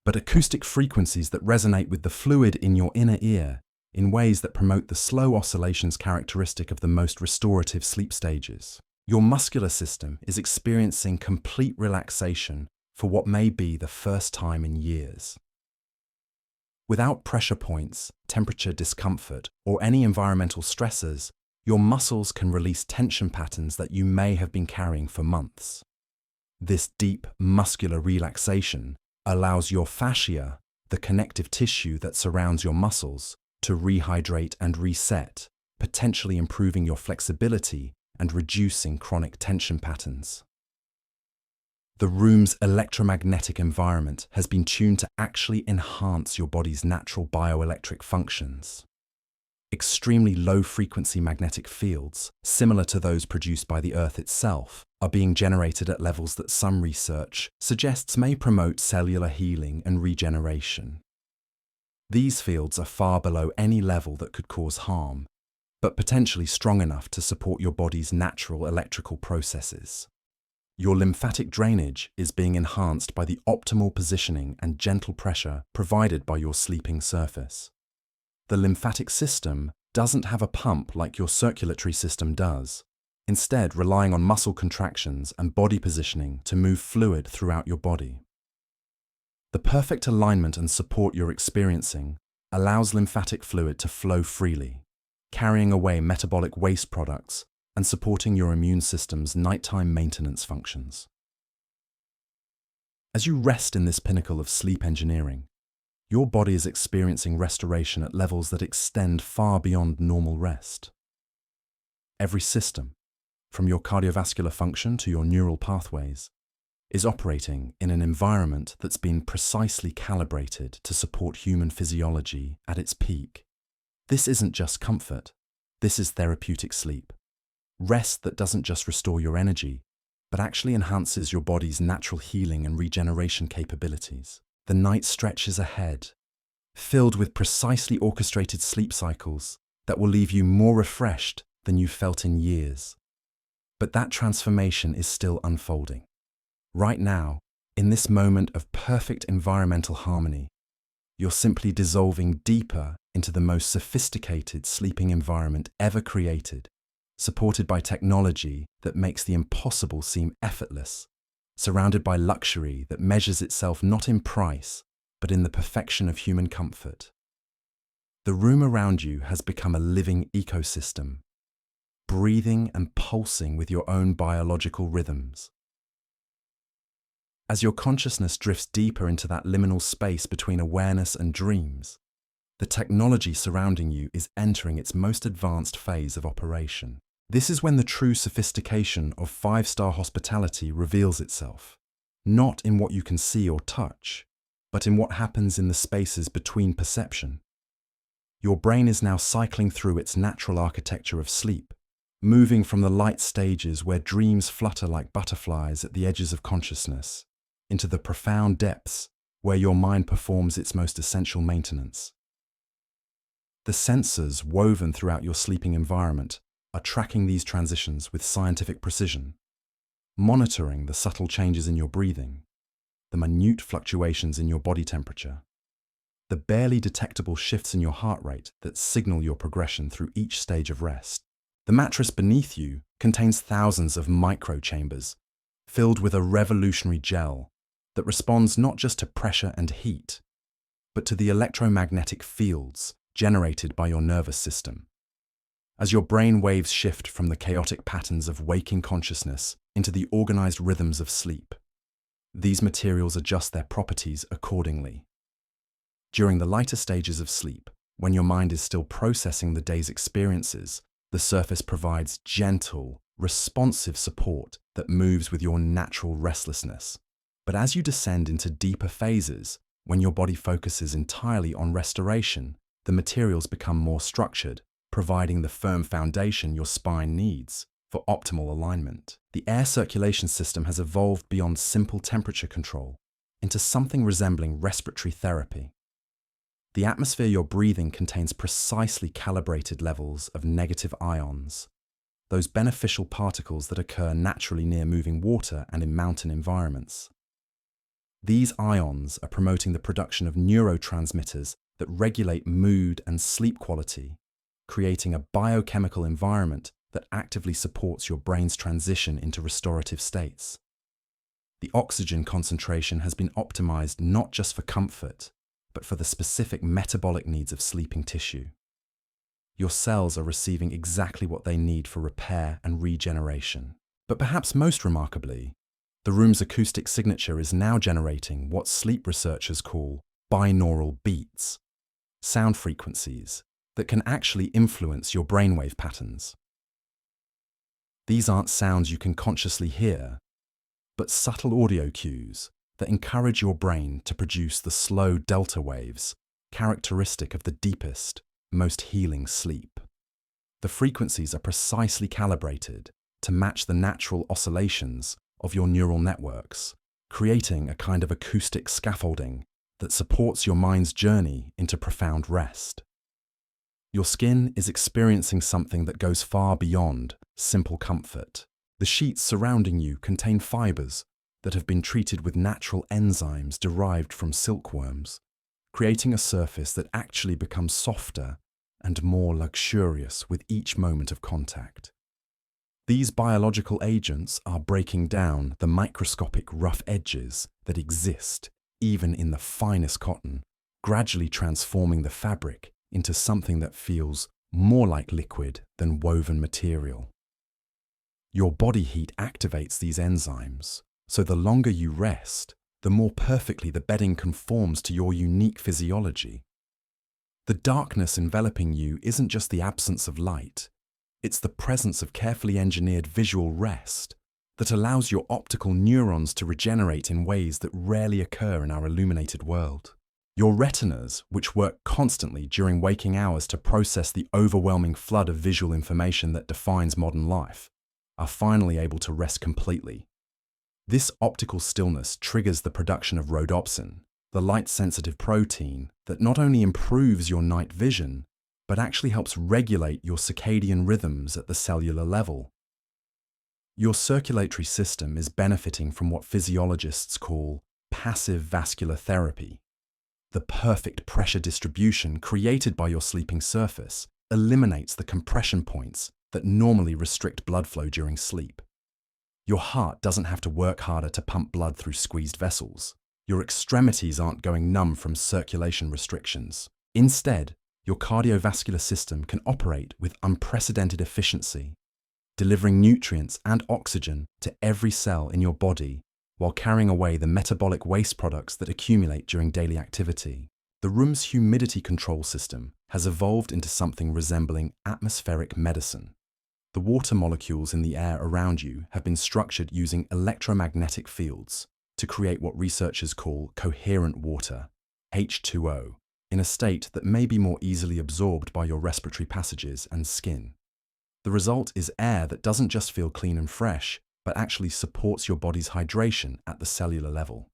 but acoustic frequencies that resonate with the fluid in your inner ear in ways that promote the slow oscillations characteristic of the most restorative sleep stages. Your muscular system is experiencing complete relaxation for what may be the first time in years. Without pressure points, temperature discomfort, or any environmental stressors, your muscles can release tension patterns that you may have been carrying for months. This deep muscular relaxation allows your fascia, the connective tissue that surrounds your muscles, to rehydrate and reset, potentially improving your flexibility and reducing chronic tension patterns. The room's electromagnetic environment has been tuned to actually enhance your body's natural bioelectric functions. Extremely low-frequency magnetic fields, similar to those produced by the Earth itself, are being generated at levels that some research suggests may promote cellular healing and regeneration. These fields are far below any level that could cause harm, but potentially strong enough to support your body's natural electrical processes. Your lymphatic drainage is being enhanced by the optimal positioning and gentle pressure provided by your sleeping surface. The lymphatic system doesn't have a pump like your circulatory system does, instead relying on muscle contractions and body positioning to move fluid throughout your body. The perfect alignment and support you're experiencing allows lymphatic fluid to flow freely, carrying away metabolic waste products and supporting your immune system's nighttime maintenance functions. As you rest in this pinnacle of sleep engineering, your body is experiencing restoration at levels that extend far beyond normal rest. Every system, from your cardiovascular function to your neural pathways, is operating in an environment that's been precisely calibrated to support human physiology at its peak. This isn't just comfort, this is therapeutic sleep. Rest that doesn't just restore your energy, but actually enhances your body's natural healing and regeneration capabilities. The night stretches ahead, filled with precisely orchestrated sleep cycles that will leave you more refreshed than you've felt in years. But that transformation is still unfolding. Right now, in this moment of perfect environmental harmony, you're simply dissolving deeper into the most sophisticated sleeping environment ever created, supported by technology that makes the impossible seem effortless, surrounded by luxury that measures itself not in price, but in the perfection of human comfort. The room around you has become a living ecosystem, breathing and pulsing with your own biological rhythms. As your consciousness drifts deeper into that liminal space between awareness and dreams, the technology surrounding you is entering its most advanced phase of operation. This is when the true sophistication of five-star hospitality reveals itself, not in what you can see or touch, but in what happens in the spaces between perception. Your brain is now cycling through its natural architecture of sleep, moving from the light stages where dreams flutter like butterflies at the edges of consciousness, into the profound depths where your mind performs its most essential maintenance. The sensors woven throughout your sleeping environment are tracking these transitions with scientific precision, monitoring the subtle changes in your breathing, the minute fluctuations in your body temperature, the barely detectable shifts in your heart rate that signal your progression through each stage of rest. The mattress beneath you contains thousands of microchambers filled with a revolutionary gel that responds not just to pressure and heat, but to the electromagnetic fields generated by your nervous system. As your brain waves shift from the chaotic patterns of waking consciousness into the organized rhythms of sleep, these materials adjust their properties accordingly. During the lighter stages of sleep, when your mind is still processing the day's experiences, the surface provides gentle, responsive support that moves with your natural restlessness. But as you descend into deeper phases, when your body focuses entirely on restoration, the materials become more structured, providing the firm foundation your spine needs for optimal alignment. The air circulation system has evolved beyond simple temperature control into something resembling respiratory therapy. The atmosphere you're breathing contains precisely calibrated levels of negative ions, those beneficial particles that occur naturally near moving water and in mountain environments. These ions are promoting the production of neurotransmitters that regulate mood and sleep quality, creating a biochemical environment that actively supports your brain's transition into restorative states. The oxygen concentration has been optimized not just for comfort, but for the specific metabolic needs of sleeping tissue. Your cells are receiving exactly what they need for repair and regeneration. But perhaps most remarkably, the room's acoustic signature is now generating what sleep researchers call binaural beats, sound frequencies that can actually influence your brainwave patterns. These aren't sounds you can consciously hear, but subtle audio cues that encourage your brain to produce the slow delta waves characteristic of the deepest, most healing sleep. The frequencies are precisely calibrated to match the natural oscillations of your neural networks, creating a kind of acoustic scaffolding that supports your mind's journey into profound rest. Your skin is experiencing something that goes far beyond simple comfort. The sheets surrounding you contain fibers that have been treated with natural enzymes derived from silkworms, creating a surface that actually becomes softer and more luxurious with each moment of contact. These biological agents are breaking down the microscopic rough edges that exist even in the finest cotton, gradually transforming the fabric into something that feels more like liquid than woven material. Your body heat activates these enzymes, so the longer you rest, the more perfectly the bedding conforms to your unique physiology. The darkness enveloping you isn't just the absence of light, it's the presence of carefully engineered visual rest that allows your optical neurons to regenerate in ways that rarely occur in our illuminated world. Your retinas, which work constantly during waking hours to process the overwhelming flood of visual information that defines modern life, are finally able to rest completely. This optical stillness triggers the production of rhodopsin, the light-sensitive protein that not only improves your night vision, but actually helps regulate your circadian rhythms at the cellular level. Your circulatory system is benefiting from what physiologists call passive vascular therapy. The perfect pressure distribution created by your sleeping surface eliminates the compression points that normally restrict blood flow during sleep. Your heart doesn't have to work harder to pump blood through squeezed vessels. Your extremities aren't going numb from circulation restrictions. Instead, your cardiovascular system can operate with unprecedented efficiency, delivering nutrients and oxygen to every cell in your body while carrying away the metabolic waste products that accumulate during daily activity. The room's humidity control system has evolved into something resembling atmospheric medicine. The water molecules in the air around you have been structured using electromagnetic fields to create what researchers call coherent water, H2O, in a state that may be more easily absorbed by your respiratory passages and skin. The result is air that doesn't just feel clean and fresh, but actually supports your body's hydration at the cellular level.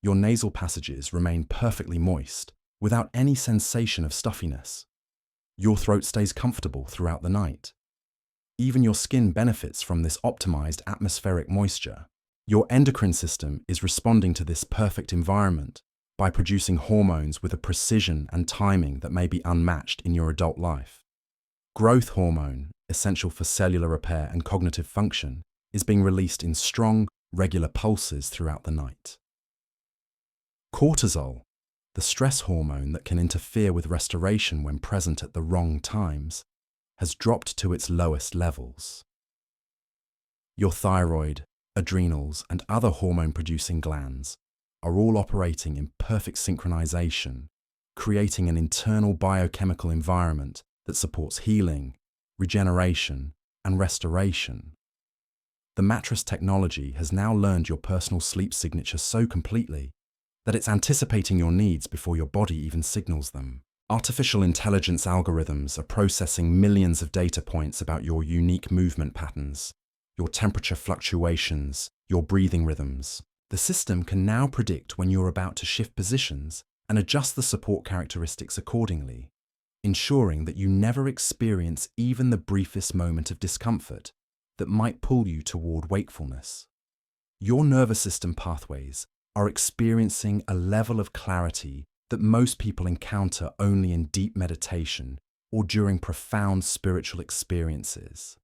Your nasal passages remain perfectly moist, without any sensation of stuffiness. Your throat stays comfortable throughout the night. Even your skin benefits from this optimized atmospheric moisture. Your endocrine system is responding to this perfect environment by producing hormones with a precision and timing that may be unmatched in your adult life. Growth hormone, essential for cellular repair and cognitive function, is being released in strong, regular pulses throughout the night. Cortisol, the stress hormone that can interfere with restoration when present at the wrong times, has dropped to its lowest levels. Your thyroid, adrenals, and other hormone-producing glands are all operating in perfect synchronization, creating an internal biochemical environment that supports healing, regeneration, and restoration. The mattress technology has now learned your personal sleep signature so completely that it's anticipating your needs before your body even signals them. Artificial intelligence algorithms are processing millions of data points about your unique movement patterns, your temperature fluctuations, your breathing rhythms. The system can now predict when you're about to shift positions and adjust the support characteristics accordingly, ensuring that you never experience even the briefest moment of discomfort that might pull you toward wakefulness. Your nervous system pathways are experiencing a level of clarity that most people encounter only in deep meditation or during profound spiritual experiences.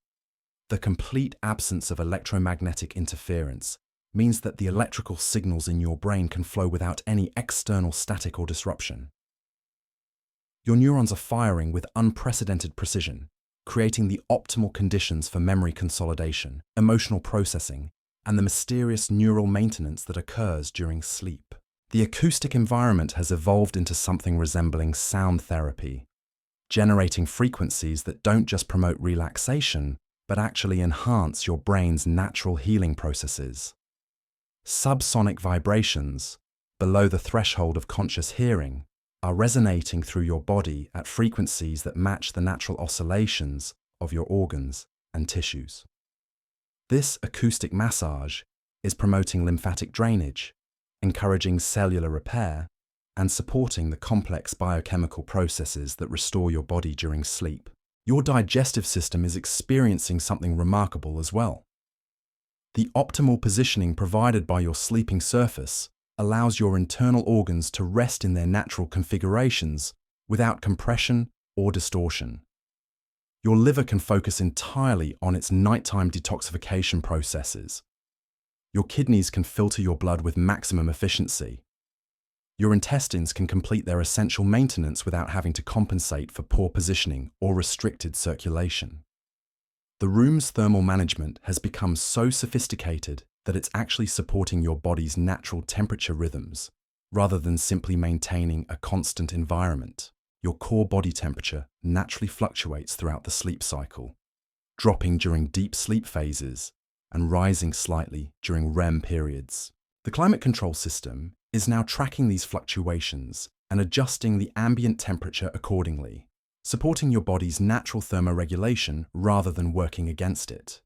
The complete absence of electromagnetic interference means that the electrical signals in your brain can flow without any external static or disruption. Your neurons are firing with unprecedented precision, creating the optimal conditions for memory consolidation, emotional processing, and the mysterious neural maintenance that occurs during sleep. The acoustic environment has evolved into something resembling sound therapy, generating frequencies that don't just promote relaxation, but actually enhance your brain's natural healing processes. Subsonic vibrations, below the threshold of conscious hearing, are resonating through your body at frequencies that match the natural oscillations of your organs and tissues. This acoustic massage is promoting lymphatic drainage, encouraging cellular repair, and supporting the complex biochemical processes that restore your body during sleep. Your digestive system is experiencing something remarkable as well. The optimal positioning provided by your sleeping surface allows your internal organs to rest in their natural configurations without compression or distortion. Your liver can focus entirely on its nighttime detoxification processes. Your kidneys can filter your blood with maximum efficiency. Your intestines can complete their essential maintenance without having to compensate for poor positioning or restricted circulation. The room's thermal management has become so sophisticated that it's actually supporting your body's natural temperature rhythms, rather than simply maintaining a constant environment. Your core body temperature naturally fluctuates throughout the sleep cycle, dropping during deep sleep phases and rising slightly during REM periods. The climate control system is now tracking these fluctuations and adjusting the ambient temperature accordingly, supporting your body's natural thermoregulation rather than working against it.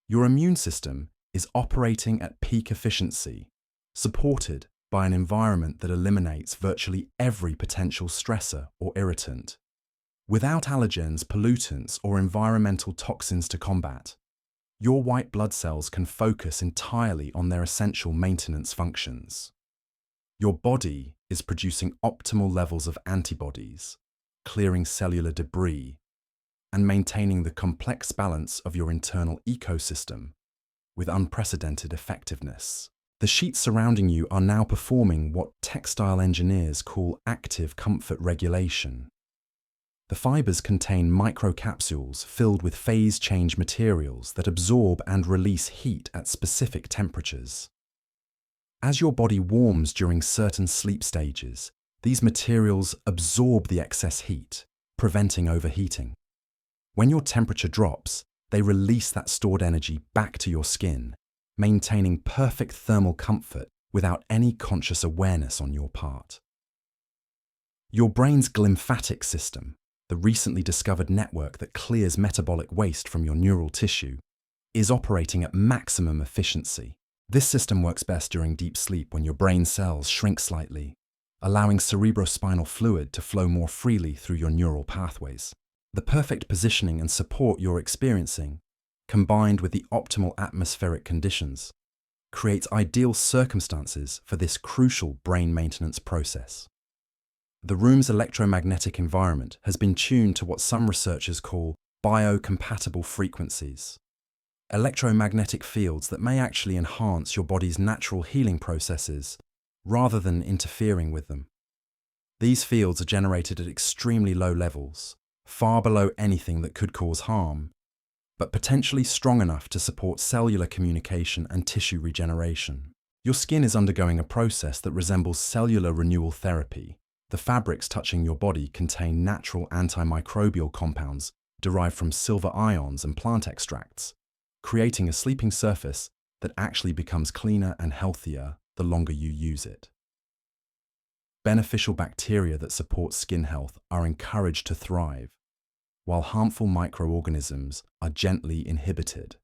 Your immune system is operating at peak efficiency, supported by an environment that eliminates virtually every potential stressor or irritant. Without allergens, pollutants, or environmental toxins to combat, your white blood cells can focus entirely on their essential maintenance functions. Your body is producing optimal levels of antibodies, clearing cellular debris, and maintaining the complex balance of your internal ecosystem with unprecedented effectiveness. The sheets surrounding you are now performing what textile engineers call active comfort regulation. The fibers contain microcapsules filled with phase change materials that absorb and release heat at specific temperatures. As your body warms during certain sleep stages, these materials absorb the excess heat, preventing overheating. When your temperature drops, they release that stored energy back to your skin, maintaining perfect thermal comfort without any conscious awareness on your part. Your brain's glymphatic system, the recently discovered network that clears metabolic waste from your neural tissue, is operating at maximum efficiency. This system works best during deep sleep when your brain cells shrink slightly, allowing cerebrospinal fluid to flow more freely through your neural pathways. The perfect positioning and support you're experiencing, combined with the optimal atmospheric conditions, creates ideal circumstances for this crucial brain maintenance process. The room's electromagnetic environment has been tuned to what some researchers call biocompatible frequencies, electromagnetic fields that may actually enhance your body's natural healing processes rather than interfering with them. These fields are generated at extremely low levels, far below anything that could cause harm, but potentially strong enough to support cellular communication and tissue regeneration. Your skin is undergoing a process that resembles cellular renewal therapy. The fabrics touching your body contain natural antimicrobial compounds derived from silver ions and plant extracts, creating a sleeping surface that actually becomes cleaner and healthier the longer you use it. Beneficial bacteria that support skin health are encouraged to thrive, while harmful microorganisms are gently inhibited.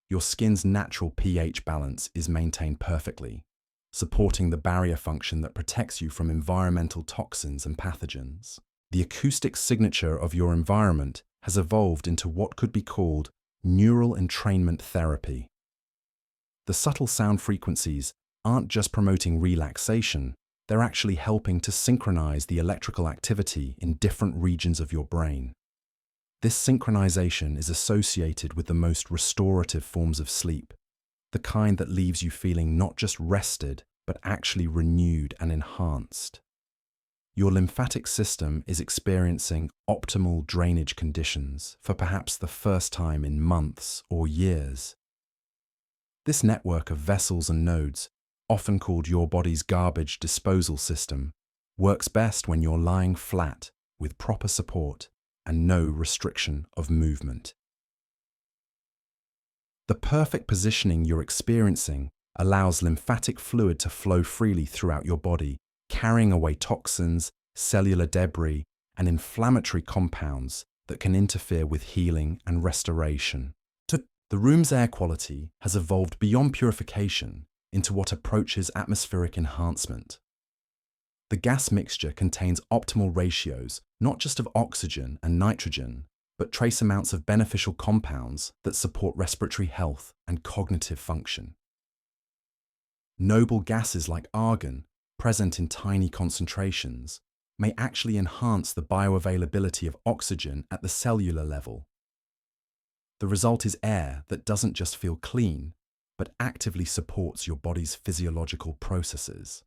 Your skin's natural pH balance is maintained perfectly, supporting the barrier function that protects you from environmental toxins and pathogens. The acoustic signature of your environment has evolved into what could be called neural entrainment therapy. The subtle sound frequencies aren't just promoting relaxation, they're actually helping to synchronize the electrical activity in different regions of your brain. This synchronization is associated with the most restorative forms of sleep, the kind that leaves you feeling not just rested, but actually renewed and enhanced. Your lymphatic system is experiencing optimal drainage conditions for perhaps the first time in months or years. This network of vessels and nodes, often called your body's garbage disposal system, works best when you're lying flat with proper support and no restriction of movement. The perfect positioning you're experiencing allows lymphatic fluid to flow freely throughout your body, carrying away toxins, cellular debris, and inflammatory compounds that can interfere with healing and restoration. The room's air quality has evolved beyond purification into what approaches atmospheric enhancement. The gas mixture contains optimal ratios not just of oxygen and nitrogen, but trace amounts of beneficial compounds that support respiratory health and cognitive function. Noble gases like argon, present in tiny concentrations, may actually enhance the bioavailability of oxygen at the cellular level. The result is air that doesn't just feel clean, but actively supports your body's physiological processes.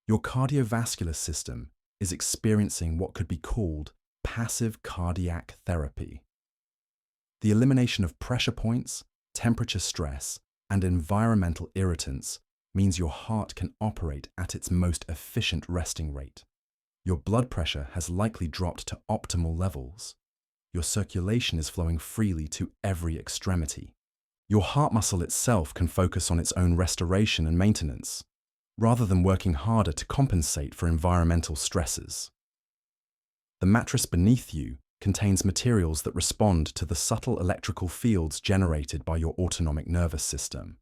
Your cardiovascular system is experiencing what could be called passive cardiac therapy. The elimination of pressure points, temperature stress, and environmental irritants means your heart can operate at its most efficient resting rate. Your blood pressure has likely dropped to optimal levels. Your circulation is flowing freely to every extremity. Your heart muscle itself can focus on its own restoration and maintenance, rather than working harder to compensate for environmental stresses. The mattress beneath you contains materials that respond to the subtle electrical fields generated by your autonomic nervous system.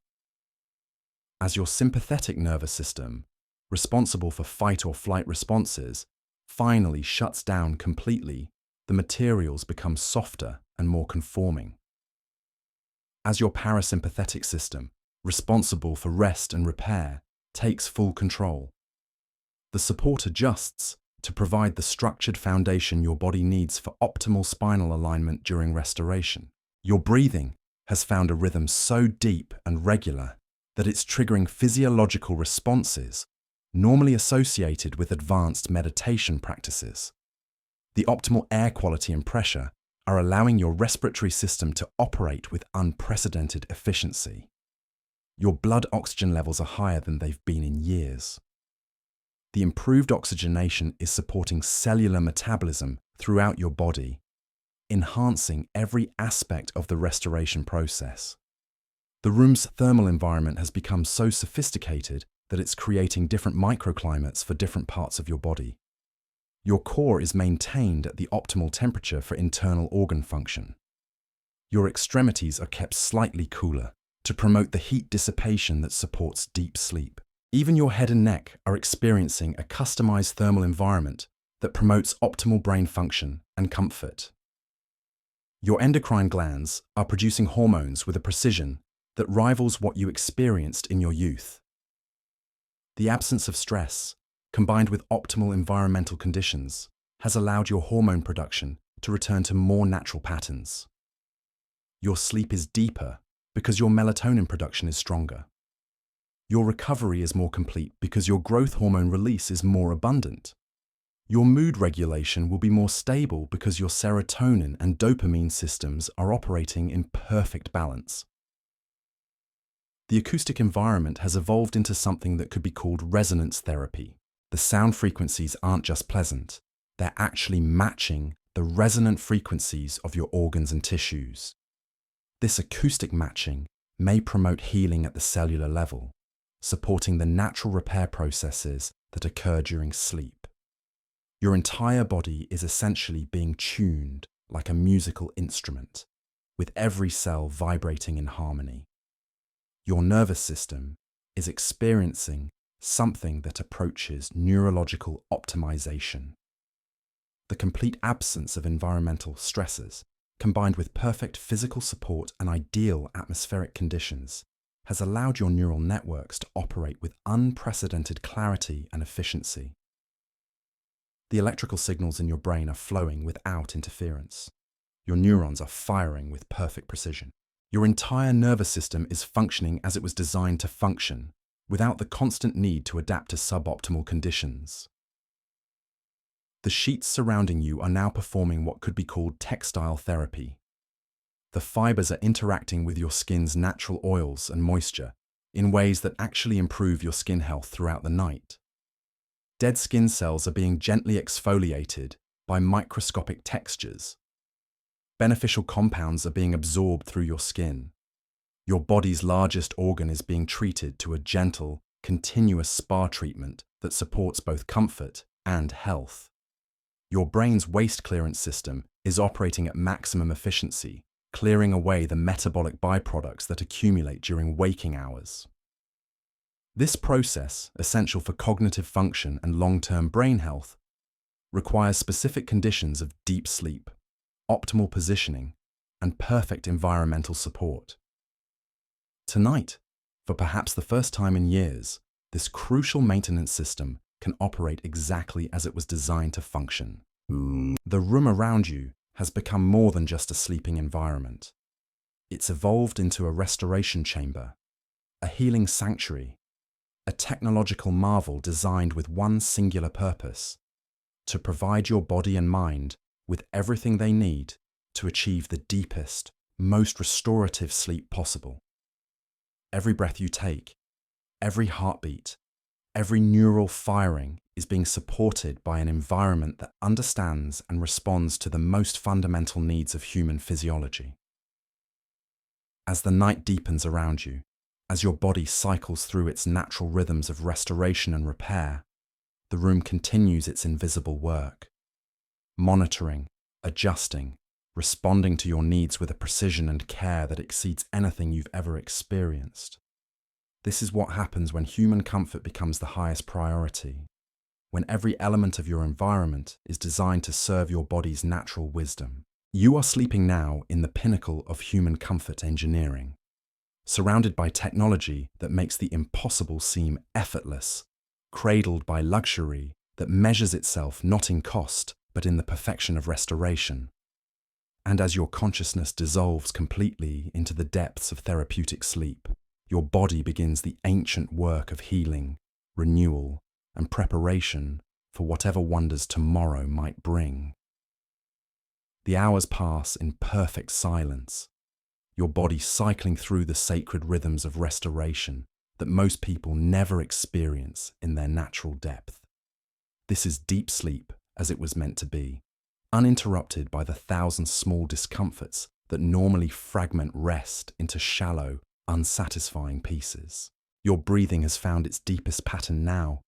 As your sympathetic nervous system, responsible for fight or flight responses, finally shuts down completely, the materials become softer and more conforming. As your parasympathetic system, responsible for rest and repair, takes full control, the support adjusts to provide the structured foundation your body needs for optimal spinal alignment during restoration. Your breathing has found a rhythm so deep and regular that it's triggering physiological responses normally associated with advanced meditation practices. The optimal air quality and pressure are allowing your respiratory system to operate with unprecedented efficiency. Your blood oxygen levels are higher than they've been in years. The improved oxygenation is supporting cellular metabolism throughout your body, enhancing every aspect of the restoration process. The room's thermal environment has become so sophisticated that it's creating different microclimates for different parts of your body. Your core is maintained at the optimal temperature for internal organ function. Your extremities are kept slightly cooler to promote the heat dissipation that supports deep sleep. Even your head and neck are experiencing a customized thermal environment that promotes optimal brain function and comfort. Your endocrine glands are producing hormones with a precision that rivals what you experienced in your youth. The absence of stress, combined with optimal environmental conditions, has allowed your hormone production to return to more natural patterns. Your sleep is deeper because your melatonin production is stronger. Your recovery is more complete because your growth hormone release is more abundant. Your mood regulation will be more stable because your serotonin and dopamine systems are operating in perfect balance. The acoustic environment has evolved into something that could be called resonance therapy. The sound frequencies aren't just pleasant, they're actually matching the resonant frequencies of your organs and tissues. This acoustic matching may promote healing at the cellular level, supporting the natural repair processes that occur during sleep. Your entire body is essentially being tuned like a musical instrument, with every cell vibrating in harmony. Your nervous system is experiencing something that approaches neurological optimization. The complete absence of environmental stresses, combined with perfect physical support and ideal atmospheric conditions, has allowed your neural networks to operate with unprecedented clarity and efficiency. The electrical signals in your brain are flowing without interference. Your neurons are firing with perfect precision. Your entire nervous system is functioning as it was designed to function, without the constant need to adapt to suboptimal conditions. The sheets surrounding you are now performing what could be called textile therapy. The fibers are interacting with your skin's natural oils and moisture in ways that actually improve your skin health throughout the night. Dead skin cells are being gently exfoliated by microscopic textures. Beneficial compounds are being absorbed through your skin. Your body's largest organ is being treated to a gentle, continuous spa treatment that supports both comfort and health. Your brain's waste clearance system is operating at maximum efficiency, clearing away the metabolic byproducts that accumulate during waking hours. This process, essential for cognitive function and long-term brain health, requires specific conditions of deep sleep, optimal positioning, and perfect environmental support. Tonight, for perhaps the first time in years, this crucial maintenance system can operate exactly as it was designed to function. The room around you has become more than just a sleeping environment. It's evolved into a restoration chamber, a healing sanctuary, a technological marvel designed with one singular purpose: to provide your body and mind with everything they need to achieve the deepest, most restorative sleep possible. Every breath you take, every heartbeat, every neural firing is being supported by an environment that understands and responds to the most fundamental needs of human physiology. As the night deepens around you, as your body cycles through its natural rhythms of restoration and repair, the room continues its invisible work, monitoring, adjusting, responding to your needs with a precision and care that exceeds anything you've ever experienced. This is what happens when human comfort becomes the highest priority, when every element of your environment is designed to serve your body's natural wisdom. You are sleeping now in the pinnacle of human comfort engineering, surrounded by technology that makes the impossible seem effortless, cradled by luxury that measures itself not in cost, but in the perfection of restoration. And as your consciousness dissolves completely into the depths of therapeutic sleep, your body begins the ancient work of healing, renewal, and preparation for whatever wonders tomorrow might bring. The hours pass in perfect silence, your body cycling through the sacred rhythms of restoration that most people never experience in their natural depth. This is deep sleep as it was meant to be, uninterrupted by the thousand small discomforts that normally fragment rest into shallow, unsatisfying pieces. Your breathing has found its deepest pattern now.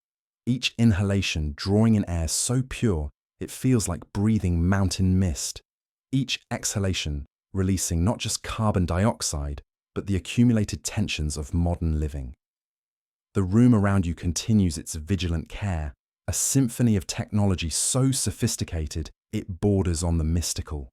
Each inhalation drawing in air so pure it feels like breathing mountain mist. Each exhalation releasing not just carbon dioxide, but the accumulated tensions of modern living. The room around you continues its vigilant care, a symphony of technology so sophisticated it borders on the mystical.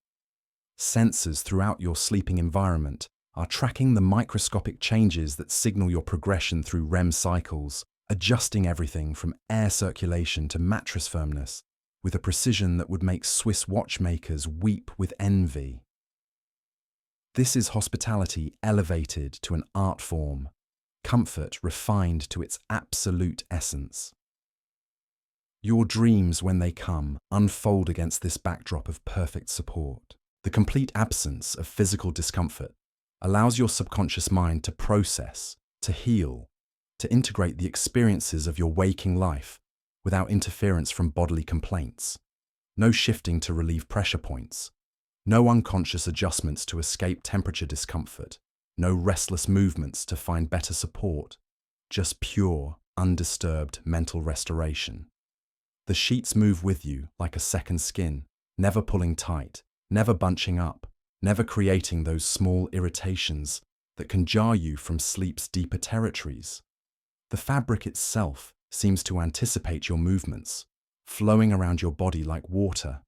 Sensors throughout your sleeping environment are tracking the microscopic changes that signal your progression through REM cycles, adjusting everything from air circulation to mattress firmness with a precision that would make Swiss watchmakers weep with envy. This is hospitality elevated to an art form, comfort refined to its absolute essence. Your dreams, when they come, unfold against this backdrop of perfect support. The complete absence of physical discomfort allows your subconscious mind to process, to heal, to integrate the experiences of your waking life without interference from bodily complaints. No shifting to relieve pressure points. No unconscious adjustments to escape temperature discomfort. No restless movements to find better support. Just pure, undisturbed mental restoration. The sheets move with you like a second skin, never pulling tight, never bunching up, never creating those small irritations that can jar you from sleep's deeper territories. The fabric itself seems to anticipate your movements, flowing around your body like water,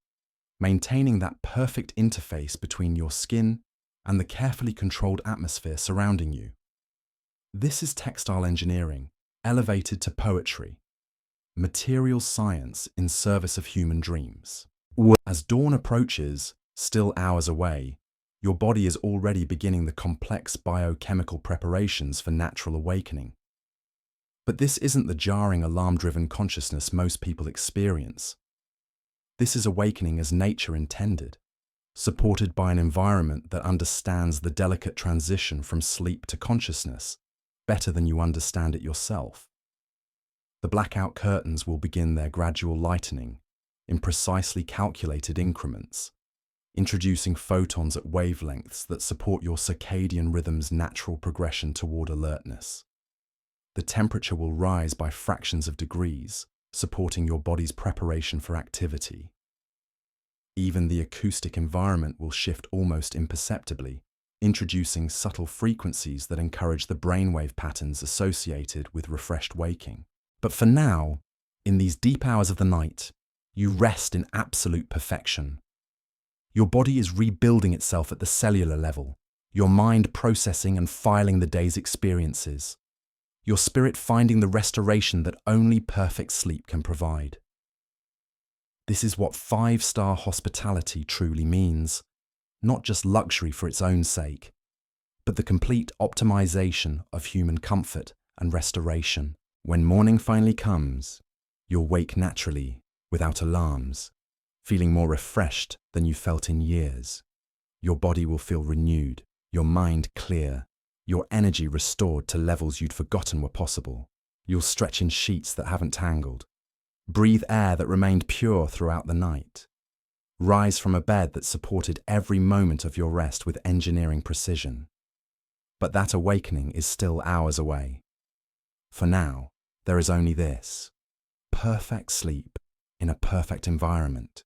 maintaining that perfect interface between your skin and the carefully controlled atmosphere surrounding you. This is textile engineering, elevated to poetry, material science in service of human dreams. As dawn approaches, still hours away, your body is already beginning the complex biochemical preparations for natural awakening. But this isn't the jarring, alarm-driven consciousness most people experience. This is awakening as nature intended, supported by an environment that understands the delicate transition from sleep to consciousness better than you understand it yourself. The blackout curtains will begin their gradual lightening in precisely calculated increments, introducing photons at wavelengths that support your circadian rhythm's natural progression toward alertness. The temperature will rise by fractions of degrees, supporting your body's preparation for activity. Even the acoustic environment will shift almost imperceptibly, introducing subtle frequencies that encourage the brainwave patterns associated with refreshed waking. But for now, in these deep hours of the night, you rest in absolute perfection. Your body is rebuilding itself at the cellular level, your mind processing and filing the day's experiences, your spirit finding the restoration that only perfect sleep can provide. This is what five-star hospitality truly means, not just luxury for its own sake, but the complete optimization of human comfort and restoration. When morning finally comes, you'll wake naturally, without alarms, feeling more refreshed than you felt in years. Your body will feel renewed, your mind clear, your energy restored to levels you'd forgotten were possible. You'll stretch in sheets that haven't tangled, breathe air that remained pure throughout the night, rise from a bed that supported every moment of your rest with engineering precision. But that awakening is still hours away. For now, there is only this: perfect sleep in a perfect environment,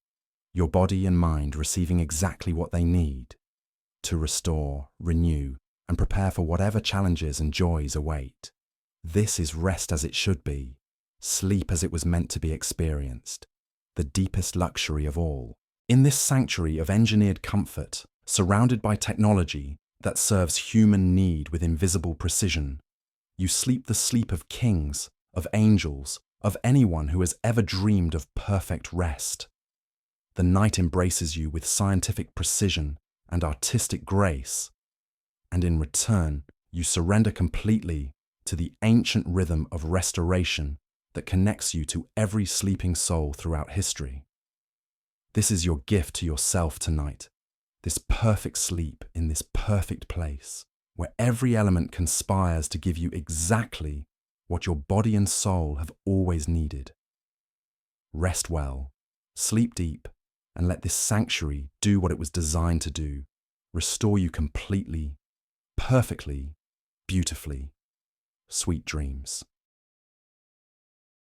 your body and mind receiving exactly what they need to restore, renew, and prepare for whatever challenges and joys await. This is rest as it should be, sleep as it was meant to be experienced, the deepest luxury of all. In this sanctuary of engineered comfort, surrounded by technology that serves human need with invisible precision, you sleep the sleep of kings, of angels, of anyone who has ever dreamed of perfect rest. The night embraces you with scientific precision and artistic grace, and in return, you surrender completely to the ancient rhythm of restoration that connects you to every sleeping soul throughout history. This is your gift to yourself tonight, this perfect sleep in this perfect place, where every element conspires to give you exactly what your body and soul have always needed. Rest well, sleep deep, and let this sanctuary do what it was designed to do: restore you completely, perfectly, beautifully. sweet dreams.